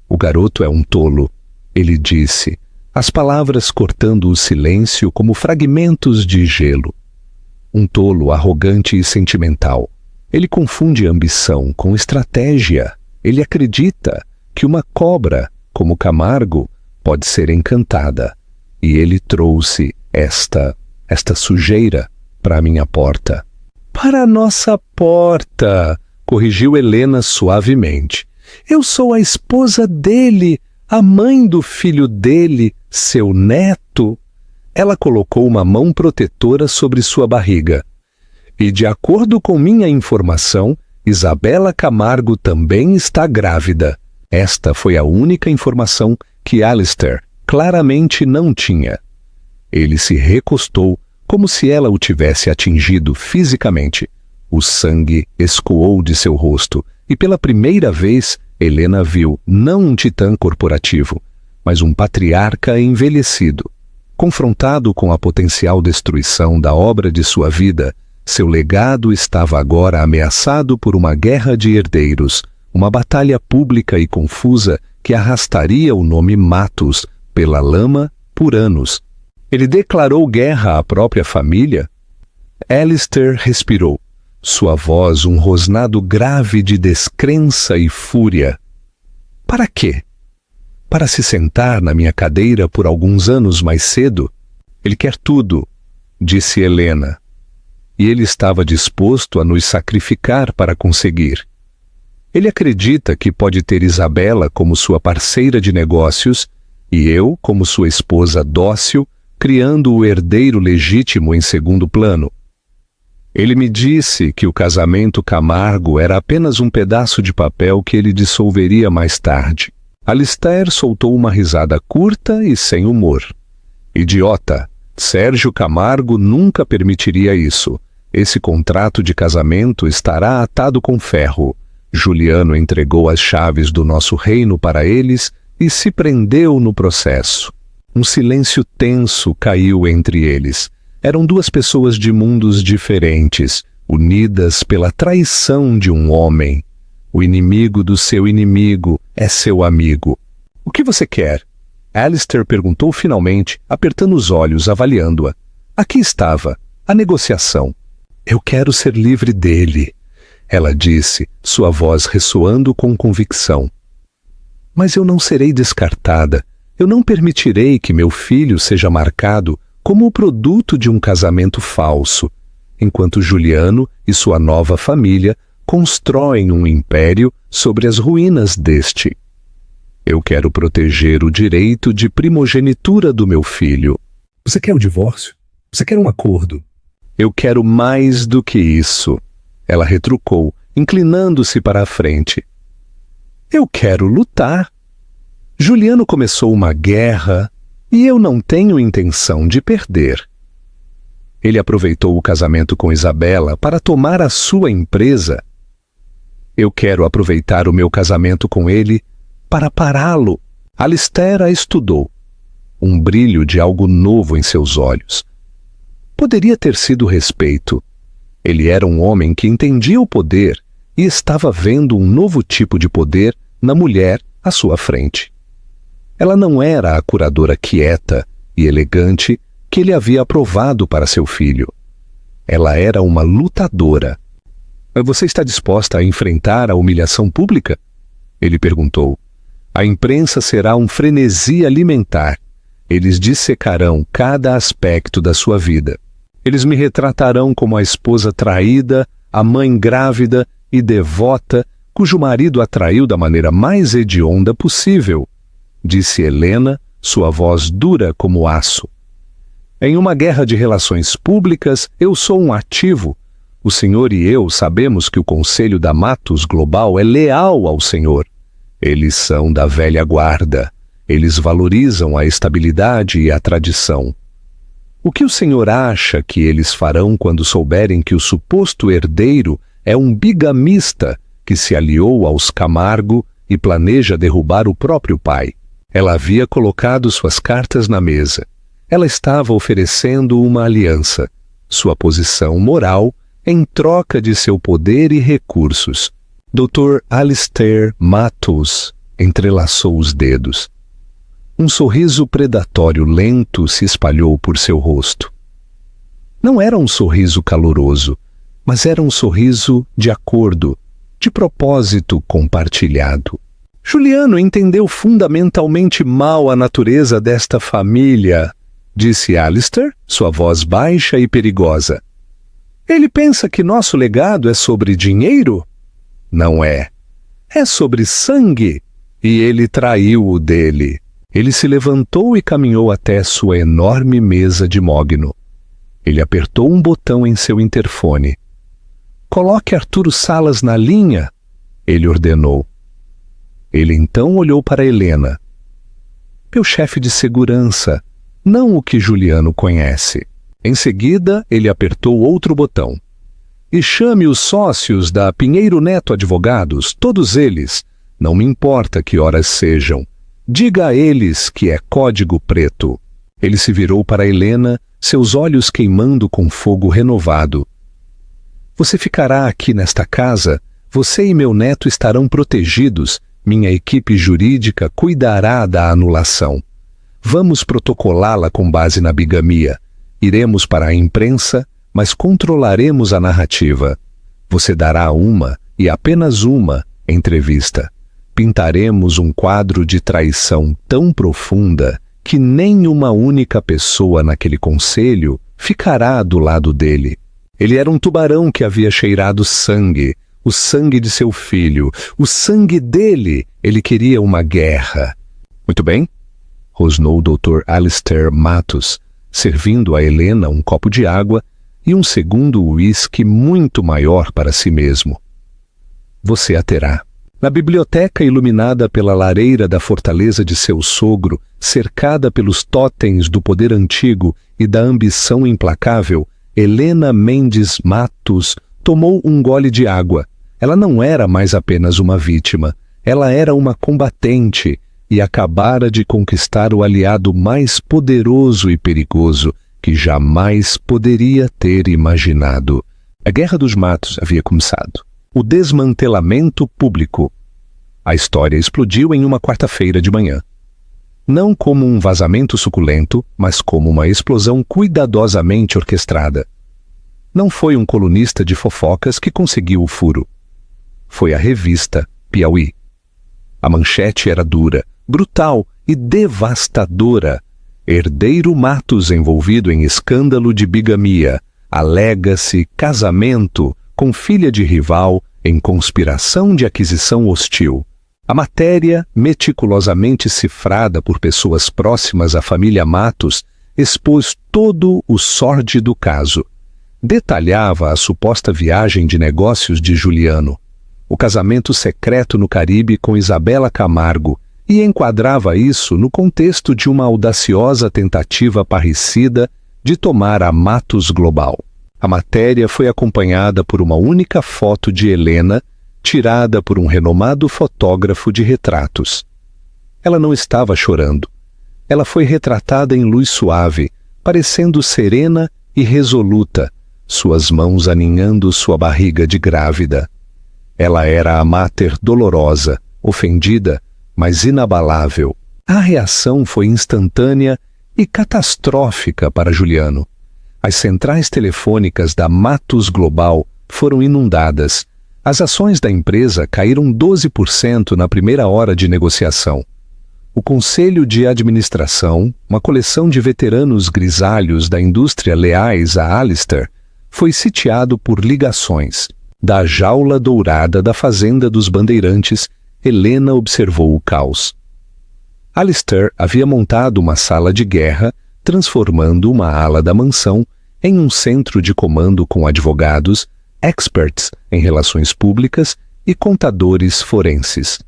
"O garoto é um tolo," ele disse, as palavras cortando o silêncio como fragmentos de gelo. Um tolo arrogante e sentimental. Ele confunde ambição com estratégia. Ele acredita que uma cobra, como Camargo, pode ser encantada. E ele trouxe esta sujeira para a minha porta. "Para a nossa porta," corrigiu Helena suavemente. "Eu sou a esposa dele, a mãe do filho dele, seu neto." Ela colocou uma mão protetora sobre sua barriga. "E de acordo com minha informação, Isabela Camargo também está grávida." Esta foi a única informação que Alistair claramente não tinha. Ele se recostou como se ela o tivesse atingido fisicamente. O sangue escoou de seu rosto e pela primeira vez Helena viu não um titã corporativo, mas um patriarca envelhecido. Confrontado com a potencial destruição da obra de sua vida, seu legado estava agora ameaçado por uma guerra de herdeiros, uma batalha pública e confusa que arrastaria o nome Matos pela lama por anos. Ele declarou guerra à própria família? Alistair respirou, sua voz um rosnado grave de descrença e fúria. Para quê? Para se sentar na minha cadeira por alguns anos mais cedo? Ele quer tudo, disse Helena. E ele estava disposto a nos sacrificar para conseguir. Ele acredita que pode ter Isabela como sua parceira de negócios e eu como sua esposa dócil, criando o herdeiro legítimo em segundo plano. Ele me disse que o casamento Camargo era apenas um pedaço de papel que ele dissolveria mais tarde. Alistair soltou uma risada curta e sem humor. Idiota, Sérgio Camargo nunca permitiria isso. Esse contrato de casamento estará atado com ferro. Juliano entregou as chaves do nosso reino para eles e se prendeu no processo. Um silêncio tenso caiu entre eles. Eram duas pessoas de mundos diferentes, unidas pela traição de um homem. O inimigo do seu inimigo é seu amigo. O que você quer? Alistair perguntou finalmente, apertando os olhos, avaliando-a. Aqui estava, a negociação. Eu quero ser livre dele, ela disse, sua voz ressoando com convicção. Mas eu não serei descartada. Eu não permitirei que meu filho seja marcado como o produto de um casamento falso, enquanto Juliano e sua nova família constroem um império sobre as ruínas deste. Eu quero proteger o direito de primogenitura do meu filho. Você quer o divórcio? Você quer um acordo? Eu quero mais do que isso, ela retrucou, inclinando-se para a frente. Eu quero lutar. Juliano começou uma guerra e eu não tenho intenção de perder. Ele aproveitou o casamento com Isabela para tomar a sua empresa. Eu quero aproveitar o meu casamento com ele para pará-lo. Alistair a estudou. Um brilho de algo novo em seus olhos. Poderia ter sido respeito. Ele era um homem que entendia o poder e estava vendo um novo tipo de poder na mulher à sua frente. Ela não era a curadora quieta e elegante que ele havia aprovado para seu filho. Ela era uma lutadora. Você está disposta a enfrentar a humilhação pública? Ele perguntou. A imprensa será um frenesi alimentar. Eles dissecarão cada aspecto da sua vida. Eles me retratarão como a esposa traída, a mãe grávida e devota, cujo marido a traiu da maneira mais hedionda possível, disse Helena, sua voz dura como aço. Em uma guerra de relações públicas, eu sou um ativo. O senhor e eu sabemos que o Conselho da Matos Global é leal ao senhor. Eles são da velha guarda. Eles valorizam a estabilidade e a tradição. O que o senhor acha que eles farão quando souberem que o suposto herdeiro é um bigamista que se aliou aos Camargo e planeja derrubar o próprio pai? Ela havia colocado suas cartas na mesa. Ela estava oferecendo uma aliança, sua posição moral, em troca de seu poder e recursos. Dr. Alistair Matos entrelaçou os dedos. Um sorriso predatório lento se espalhou por seu rosto. Não era um sorriso caloroso, mas era um sorriso de acordo, de propósito compartilhado. Juliano entendeu fundamentalmente mal a natureza desta família, disse Alistair, sua voz baixa e perigosa. Ele pensa que nosso legado é sobre dinheiro? Não é. É sobre sangue, e ele traiu o dele. Ele se levantou e caminhou até sua enorme mesa de mogno. Ele apertou um botão em seu interfone. Coloque Arturo Salas na linha, ele ordenou. Ele então olhou para Helena. Meu chefe de segurança, não o que Juliano conhece. Em seguida, ele apertou outro botão. E chame os sócios da Pinheiro Neto Advogados, todos eles. Não me importa que horas sejam. Diga a eles que é código preto. Ele se virou para Helena, seus olhos queimando com fogo renovado. Você ficará aqui nesta casa, você e meu neto estarão protegidos, minha equipe jurídica cuidará da anulação. Vamos protocolá-la com base na bigamia. Iremos para a imprensa, mas controlaremos a narrativa. Você dará uma, e apenas uma, entrevista. Pintaremos um quadro de traição tão profunda que nem uma única pessoa naquele conselho ficará do lado dele. Ele era um tubarão que havia cheirado sangue, o sangue de seu filho, o sangue dele. Ele queria uma guerra. Muito bem, rosnou o Dr. Alistair Matos, servindo a Helena um copo de água e um segundo uísque muito maior para si mesmo. Você a terá. Na biblioteca iluminada pela lareira da fortaleza de seu sogro, cercada pelos totens do poder antigo e da ambição implacável, Helena Mendes Matos tomou um gole de água. Ela não era mais apenas uma vítima. Ela era uma combatente. e acabara de conquistar o aliado mais poderoso e perigoso que jamais poderia ter imaginado. A Guerra dos Matos havia começado. O desmantelamento público. A história explodiu em uma quarta-feira de manhã. Não como um vazamento suculento, mas como uma explosão cuidadosamente orquestrada. Não foi um colunista de fofocas que conseguiu o furo. Foi a revista Piauí. A manchete era dura, brutal e devastadora. Herdeiro Matos envolvido em escândalo de bigamia. Alega-se casamento com filha de rival em conspiração de aquisição hostil. A matéria, meticulosamente cifrada por pessoas próximas à família Matos, expôs todo o sórdido caso. Detalhava a suposta viagem de negócios de Juliano, o casamento secreto no Caribe com Isabela Camargo, e enquadrava isso no contexto de uma audaciosa tentativa parricida de tomar a Matos Global. A matéria foi acompanhada por uma única foto de Helena, tirada por um renomado fotógrafo de retratos. Ela não estava chorando. Ela foi retratada em luz suave, parecendo serena e resoluta, suas mãos aninhando sua barriga de grávida. Ela era a máter dolorosa, ofendida, mas inabalável. A reação foi instantânea e catastrófica para Juliano. As centrais telefônicas da Matos Global foram inundadas. As ações da empresa caíram 12% na primeira hora de negociação. O Conselho de Administração, uma coleção de veteranos grisalhos da indústria leais a Alistair, foi sitiado por ligações. Da jaula dourada da Fazenda dos Bandeirantes, Helena observou o caos. Alistair havia montado uma sala de guerra, transformando uma ala da mansão em um centro de comando com advogados, experts em relações públicas e contadores forenses.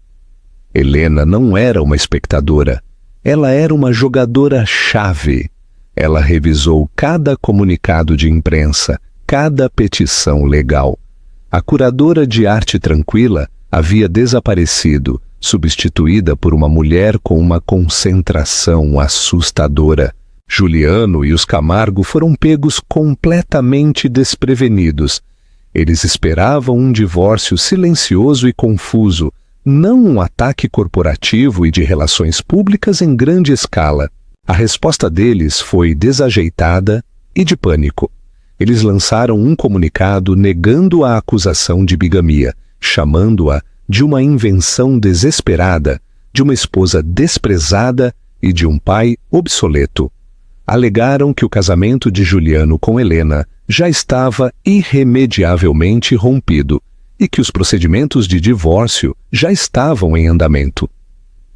Helena não era uma espectadora, ela era uma jogadora-chave. Ela revisou cada comunicado de imprensa, cada petição legal. A curadora de arte tranquila havia desaparecido, substituída por uma mulher com uma concentração assustadora. Juliano e os Camargo foram pegos completamente desprevenidos. Eles esperavam um divórcio silencioso e confuso, não um ataque corporativo e de relações públicas em grande escala. A resposta deles foi desajeitada e de pânico. Eles lançaram um comunicado negando a acusação de bigamia, chamando-a de uma invenção desesperada, de uma esposa desprezada e de um pai obsoleto. Alegaram que o casamento de Juliano com Helena já estava irremediavelmente rompido e que os procedimentos de divórcio já estavam em andamento.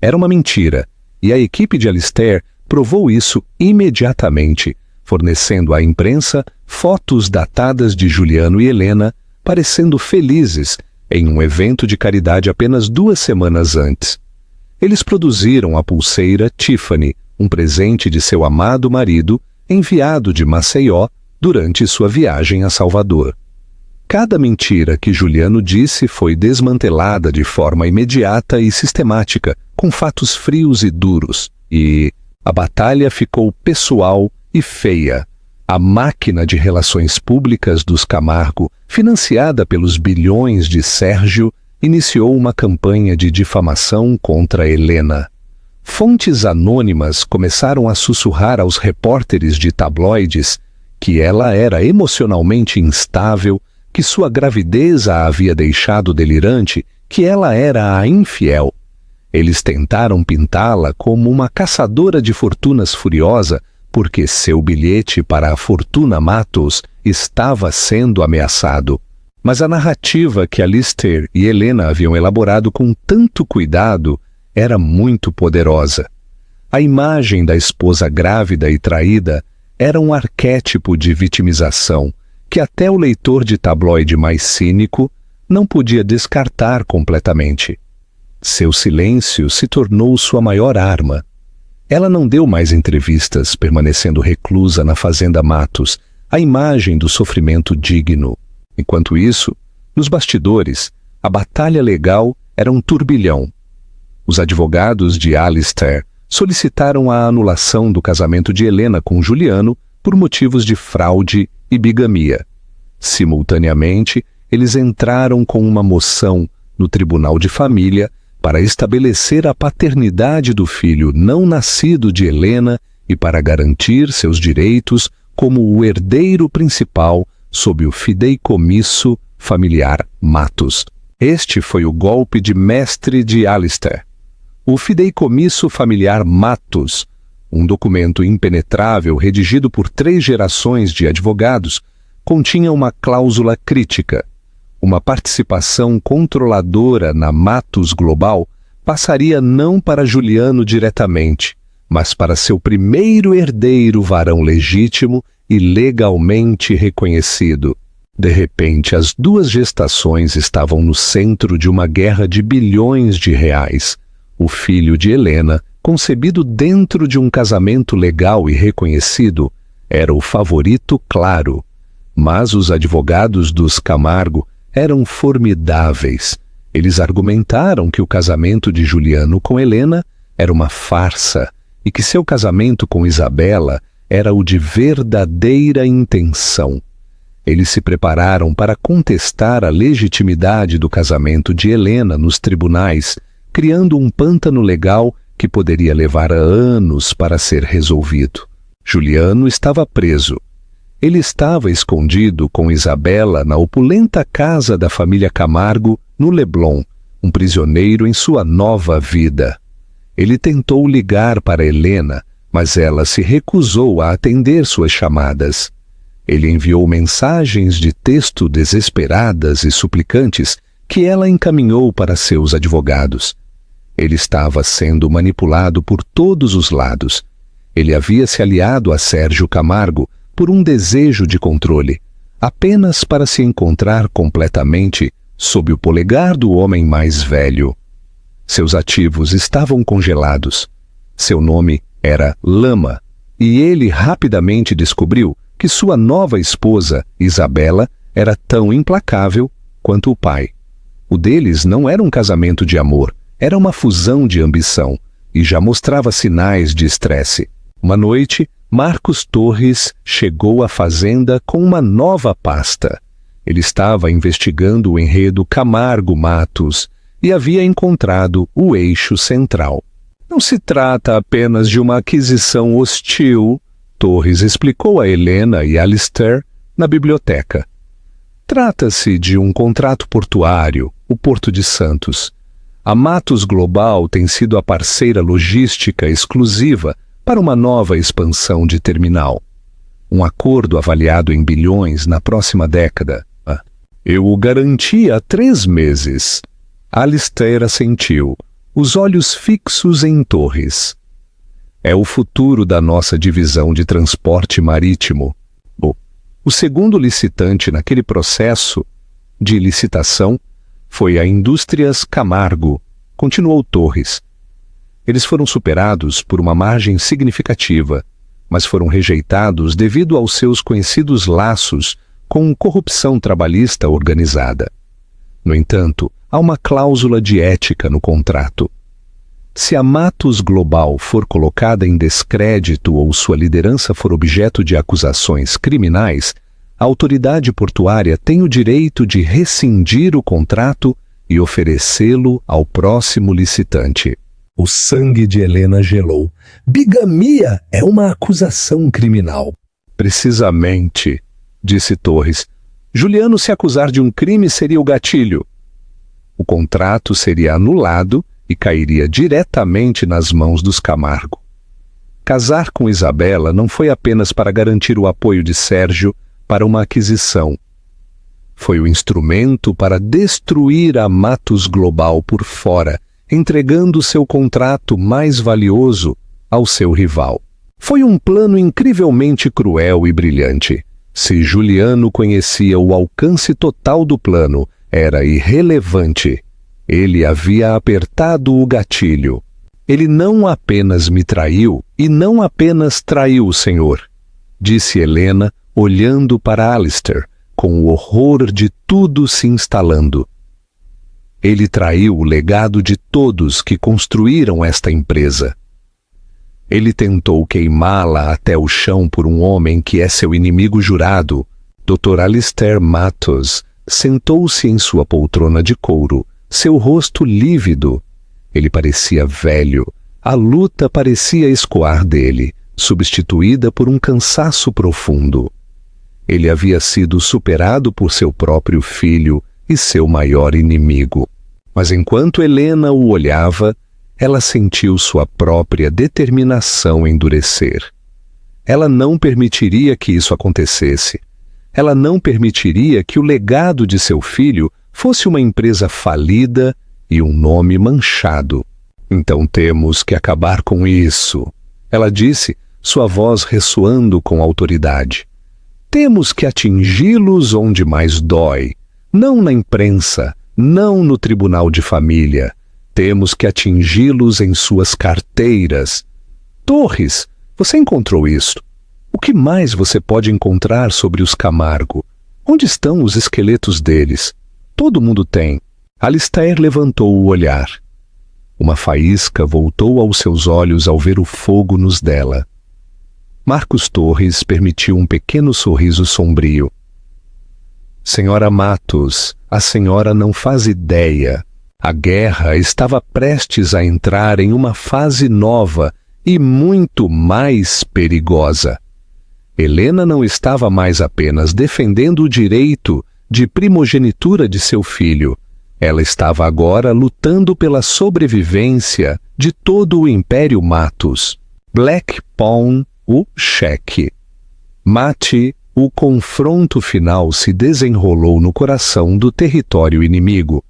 Era uma mentira, e a equipe de Alistair provou isso imediatamente, fornecendo à imprensa fotos datadas de Juliano e Helena parecendo felizes em um evento de caridade apenas 2 semanas antes. Eles produziram a pulseira Tiffany, um presente de seu amado marido, enviado de Maceió durante sua viagem a Salvador. Cada mentira que Juliano disse foi desmantelada de forma imediata e sistemática, com fatos frios e duros, e a batalha ficou pessoal e feia. A máquina de relações públicas dos Camargo, financiada pelos bilhões de Sérgio, iniciou uma campanha de difamação contra Helena. Fontes anônimas começaram a sussurrar aos repórteres de tabloides que ela era emocionalmente instável, que sua gravidez a havia deixado delirante, que ela era a infiel. Eles tentaram pintá-la como uma caçadora de fortunas furiosa, porque seu bilhete para a fortuna Matos estava sendo ameaçado. Mas a narrativa que Alistair e Helena haviam elaborado com tanto cuidado era muito poderosa. A imagem da esposa grávida e traída era um arquétipo de vitimização que até o leitor de tabloide mais cínico não podia descartar completamente. Seu silêncio se tornou sua maior arma. Ela não deu mais entrevistas, permanecendo reclusa na Fazenda Matos, a imagem do sofrimento digno. Enquanto isso, nos bastidores, a batalha legal era um turbilhão. Os advogados de Alistair solicitaram a anulação do casamento de Helena com Juliano por motivos de fraude e bigamia. Simultaneamente, eles entraram com uma moção no Tribunal de Família para estabelecer a paternidade do filho não nascido de Helena e para garantir seus direitos como o herdeiro principal sob o fideicomisso familiar Matos. Este foi o golpe de mestre de Alistair. O fideicomisso familiar Matos, um documento impenetrável redigido por 3 gerações de advogados, continha uma cláusula crítica. Uma participação controladora na Matos Global passaria não para Juliano diretamente, mas para seu primeiro herdeiro varão legítimo e legalmente reconhecido. De repente, as 2 gestações estavam no centro de uma guerra de bilhões de reais. O filho de Helena, concebido dentro de um casamento legal e reconhecido, era o favorito claro. Mas os advogados dos Camargo eram formidáveis. Eles argumentaram que o casamento de Juliano com Helena era uma farsa e que seu casamento com Isabela era o de verdadeira intenção. Eles se prepararam para contestar a legitimidade do casamento de Helena nos tribunais, criando um pântano legal que poderia levar anos para ser resolvido. Juliano estava preso. Ele estava escondido com Isabela na opulenta casa da família Camargo, no Leblon, um prisioneiro em sua nova vida. Ele tentou ligar para Helena, mas ela se recusou a atender suas chamadas. Ele enviou mensagens de texto desesperadas e suplicantes que ela encaminhou para seus advogados. Ele estava sendo manipulado por todos os lados. Ele havia se aliado a Sérgio Camargo por um desejo de controle, apenas para se encontrar completamente sob o polegar do homem mais velho. Seus ativos estavam congelados. Seu nome era Lama, e ele rapidamente descobriu que sua nova esposa, Isabela, era tão implacável quanto o pai. O deles não era um casamento de amor, era uma fusão de ambição, e já mostrava sinais de estresse. Uma noite, Marcos Torres chegou à fazenda com uma nova pasta. Ele estava investigando o enredo Camargo Matos e havia encontrado o eixo central. Não se trata apenas de uma aquisição hostil, Torres explicou a Helena e Alistair na biblioteca. Trata-se de um contrato portuário, o Porto de Santos. A Matos Global tem sido a parceira logística exclusiva para uma nova expansão de terminal. Um acordo avaliado em bilhões na próxima década. Eu o garanti há 3 meses. Alistair assentiu, os olhos fixos em Torres. É o futuro da nossa divisão de transporte marítimo. O segundo licitante naquele processo de licitação foi a Indústrias Camargo, continuou Torres. Eles foram superados por uma margem significativa, mas foram rejeitados devido aos seus conhecidos laços com corrupção trabalhista organizada. No entanto, há uma cláusula de ética no contrato. Se a Matos Global for colocada em descrédito ou sua liderança for objeto de acusações criminais, a autoridade portuária tem o direito de rescindir o contrato e oferecê-lo ao próximo licitante. O sangue de Helena gelou. Bigamia é uma acusação criminal. Precisamente, disse Torres. Juliano se acusar de um crime seria o gatilho. O contrato seria anulado e cairia diretamente nas mãos dos Camargo. Casar com Isabela não foi apenas para garantir o apoio de Sérgio para uma aquisição. Foi o instrumento para destruir a Matos Global por fora, entregando seu contrato mais valioso ao seu rival. Foi um plano incrivelmente cruel e brilhante. Se Juliano conhecia o alcance total do plano, era irrelevante. Ele havia apertado o gatilho. Ele não apenas me traiu, e não apenas traiu o Senhor, disse Helena, olhando para Alistair, com o horror de tudo se instalando. Ele traiu o legado de todos que construíram esta empresa. Ele tentou queimá-la até o chão por um homem que é seu inimigo jurado. Dr. Alistair Matos sentou-se em sua poltrona de couro, seu rosto lívido. Ele parecia velho. A luta parecia escoar dele, substituída por um cansaço profundo. Ele havia sido superado por seu próprio filho e seu maior inimigo. Mas enquanto Helena o olhava, ela sentiu sua própria determinação endurecer. Ela não permitiria que isso acontecesse. Ela não permitiria que o legado de seu filho fosse uma empresa falida e um nome manchado. Então temos que acabar com isso, ela disse, sua voz ressoando com autoridade. Temos que atingi-los onde mais dói, não na imprensa, não no tribunal de família. Temos que atingi-los em suas carteiras. Torres, você encontrou isso. O que mais você pode encontrar sobre os Camargo? Onde estão os esqueletos deles? Todo mundo tem. Alistair levantou o olhar. Uma faísca voltou aos seus olhos ao ver o fogo nos dela. Marcos Torres permitiu um pequeno sorriso sombrio. Senhora Matos, a senhora não faz ideia. A guerra estava prestes a entrar em uma fase nova e muito mais perigosa. Helena não estava mais apenas defendendo o direito de primogenitura de seu filho. Ela estava agora lutando pela sobrevivência de todo o Império Matos. Black Pawn, o cheque. Mate, o confronto final se desenrolou no coração do território inimigo.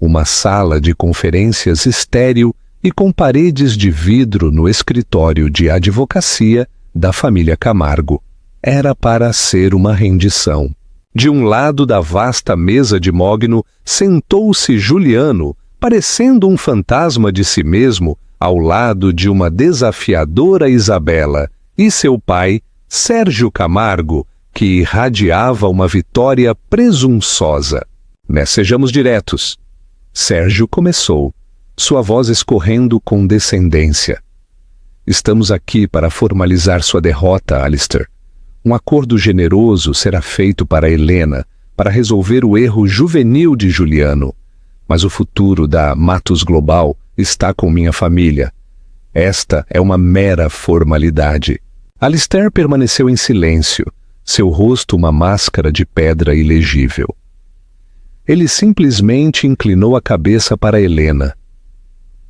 Uma sala de conferências estéril e com paredes de vidro no escritório de advocacia da família Camargo. Era para ser uma rendição. De um lado da vasta mesa de mogno, sentou-se Juliano, parecendo um fantasma de si mesmo, ao lado de uma desafiadora Isabela, e seu pai, Sérgio Camargo, que irradiava uma vitória presunçosa. Mas sejamos diretos. Sérgio começou, sua voz escorrendo com descendência. Estamos aqui para formalizar sua derrota, Alistair. Um acordo generoso será feito para Helena, para resolver o erro juvenil de Juliano. Mas o futuro da Matos Global está com minha família. Esta é uma mera formalidade. Alistair permaneceu em silêncio, seu rosto uma máscara de pedra ilegível. Ele simplesmente inclinou a cabeça para Helena.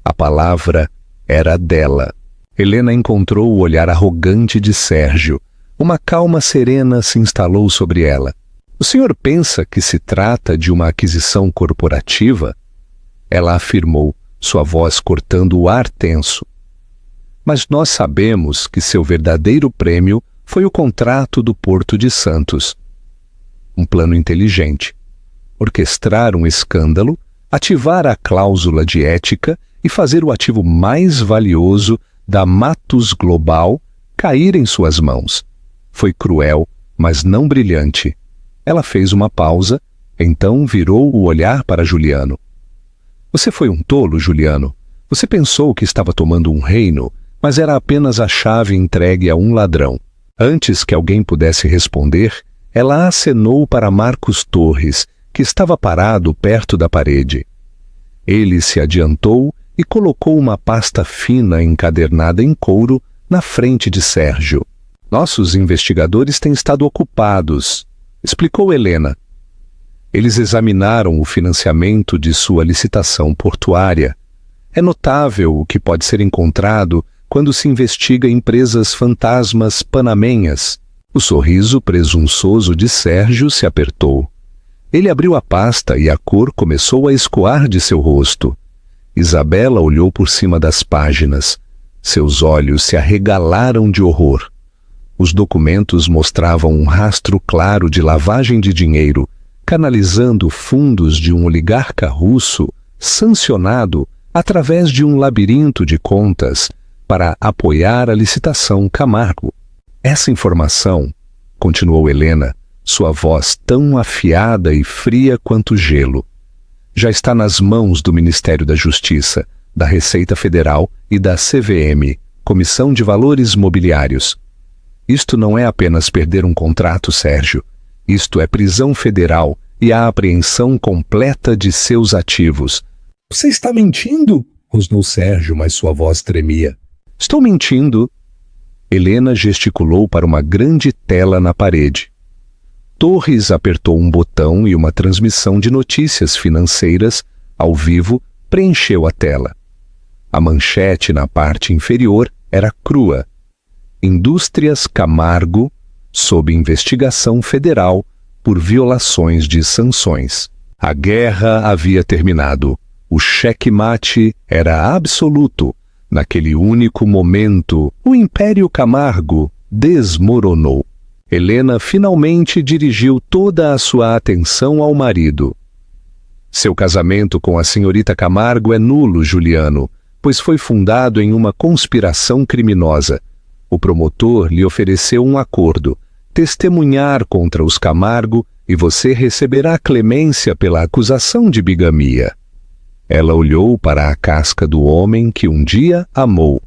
A palavra era dela. Helena encontrou o olhar arrogante de Sérgio. Uma calma serena se instalou sobre ela. O senhor pensa que se trata de uma aquisição corporativa? Ela afirmou, sua voz cortando o ar tenso. Mas nós sabemos que seu verdadeiro prêmio foi o contrato do Porto de Santos. Um plano inteligente. Orquestrar um escândalo, ativar a cláusula de ética e fazer o ativo mais valioso da Matos Global cair em suas mãos. Foi cruel, mas não brilhante. Ela fez uma pausa, então virou o olhar para Juliano. Você foi um tolo, Juliano. Você pensou que estava tomando um reino, mas era apenas a chave entregue a um ladrão. Antes que alguém pudesse responder, ela acenou para Marcos Torres, que estava parado perto da parede. Ele se adiantou e colocou uma pasta fina encadernada em couro na frente de Sérgio. Nossos investigadores têm estado ocupados, explicou Helena. Eles examinaram o financiamento de sua licitação portuária. É notável o que pode ser encontrado quando se investiga empresas fantasmas panamenhas. O sorriso presunçoso de Sérgio se apertou. Ele abriu a pasta e a cor começou a escoar de seu rosto. Isabela olhou por cima das páginas. Seus olhos se arregalaram de horror. Os documentos mostravam um rastro claro de lavagem de dinheiro, canalizando fundos de um oligarca russo sancionado através de um labirinto de contas para apoiar a licitação Camargo. Essa informação, continuou Helena, sua voz tão afiada e fria quanto gelo, já está nas mãos do Ministério da Justiça, da Receita Federal e da CVM, Comissão de Valores Mobiliários. Isto não é apenas perder um contrato, Sérgio. Isto é prisão federal e a apreensão completa de seus ativos. Você está mentindo? Rosnou Sérgio, mas sua voz tremia. Estou mentindo. Helena gesticulou para uma grande tela na parede. Torres apertou um botão e uma transmissão de notícias financeiras, ao vivo, preencheu a tela. A manchete na parte inferior era crua. Indústrias Camargo, sob investigação federal por violações de sanções. A guerra havia terminado. O checkmate era absoluto. Naquele único momento, o Império Camargo desmoronou. Helena finalmente dirigiu toda a sua atenção ao marido. Seu casamento com a senhorita Camargo é nulo, Juliano, pois foi fundado em uma conspiração criminosa. O promotor lhe ofereceu um acordo: testemunhar contra os Camargo e você receberá clemência pela acusação de bigamia. Ela olhou para a casca do homem que um dia amou.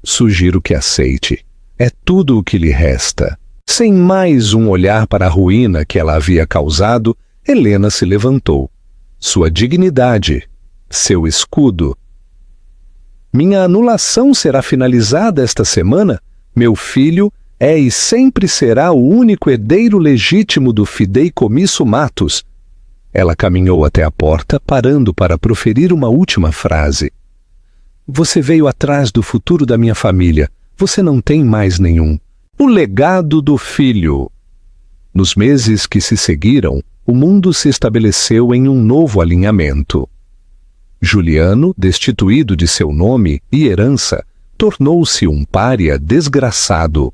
Sugiro que aceite. É tudo o que lhe resta. Sem mais um olhar para a ruína que ela havia causado, Helena se levantou. Sua dignidade, seu escudo. Minha anulação será finalizada esta semana. Meu filho é e sempre será o único herdeiro legítimo do fideicomisso Matos. Ela caminhou até a porta, parando para proferir uma última frase. Você veio atrás do futuro da minha família. Você não tem mais nenhum. O legado do filho. Nos meses que se seguiram, o mundo se estabeleceu em um novo alinhamento. Juliano, destituído de seu nome e herança, tornou-se um pária desgraçado.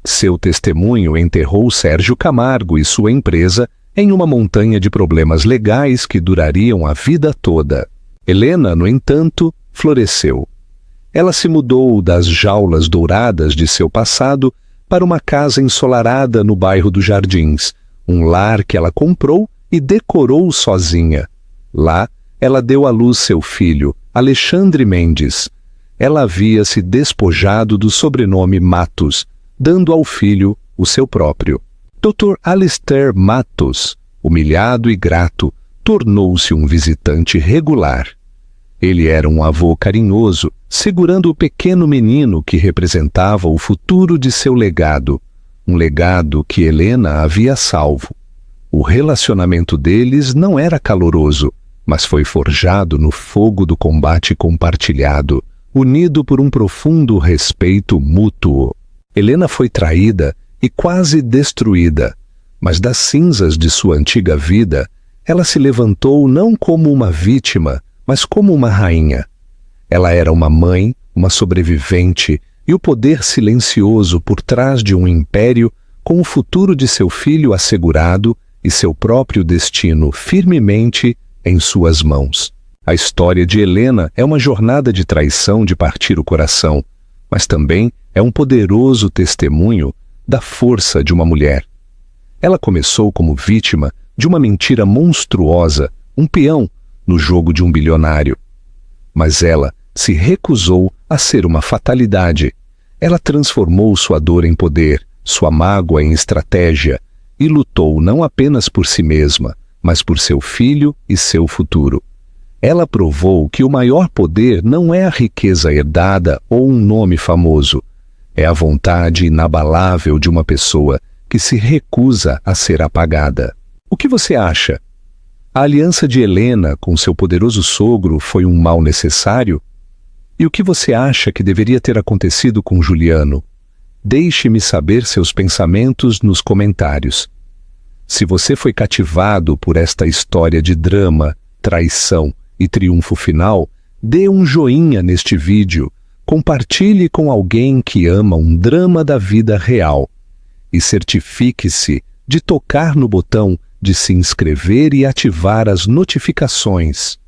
Seu testemunho enterrou Sérgio Camargo e sua empresa em uma montanha de problemas legais que durariam a vida toda. Helena, no entanto, floresceu. Ela se mudou das jaulas douradas de seu passado para uma casa ensolarada no bairro dos Jardins, um lar que ela comprou e decorou sozinha. Lá, ela deu à luz seu filho, Alexandre Mendes. Ela havia se despojado do sobrenome Matos, dando ao filho o seu próprio. Dr. Alistair Matos, humilhado e grato, tornou-se um visitante regular. Ele era um avô carinhoso, segurando o pequeno menino que representava o futuro de seu legado, um legado que Helena havia salvo. O relacionamento deles não era caloroso, mas foi forjado no fogo do combate compartilhado, unido por um profundo respeito mútuo. Helena foi traída e quase destruída, mas das cinzas de sua antiga vida, ela se levantou não como uma vítima, mas como uma rainha. Ela era uma mãe, uma sobrevivente e o poder silencioso por trás de um império com o futuro de seu filho assegurado e seu próprio destino firmemente em suas mãos. A história de Helena é uma jornada de traição de partir o coração, mas também é um poderoso testemunho da força de uma mulher. Ela começou como vítima de uma mentira monstruosa, um peão no jogo de um bilionário. Mas ela se recusou a ser uma fatalidade. Ela transformou sua dor em poder, sua mágoa em estratégia, e lutou não apenas por si mesma, mas por seu filho e seu futuro. Ela provou que o maior poder não é a riqueza herdada ou um nome famoso. É a vontade inabalável de uma pessoa que se recusa a ser apagada. O que você acha? A aliança de Helena com seu poderoso sogro foi um mal necessário? E o que você acha que deveria ter acontecido com Juliano? Deixe-me saber seus pensamentos nos comentários. Se você foi cativado por esta história de drama, traição e triunfo final, dê um joinha neste vídeo, compartilhe com alguém que ama um drama da vida real e certifique-se de tocar no botão de se inscrever e ativar as notificações.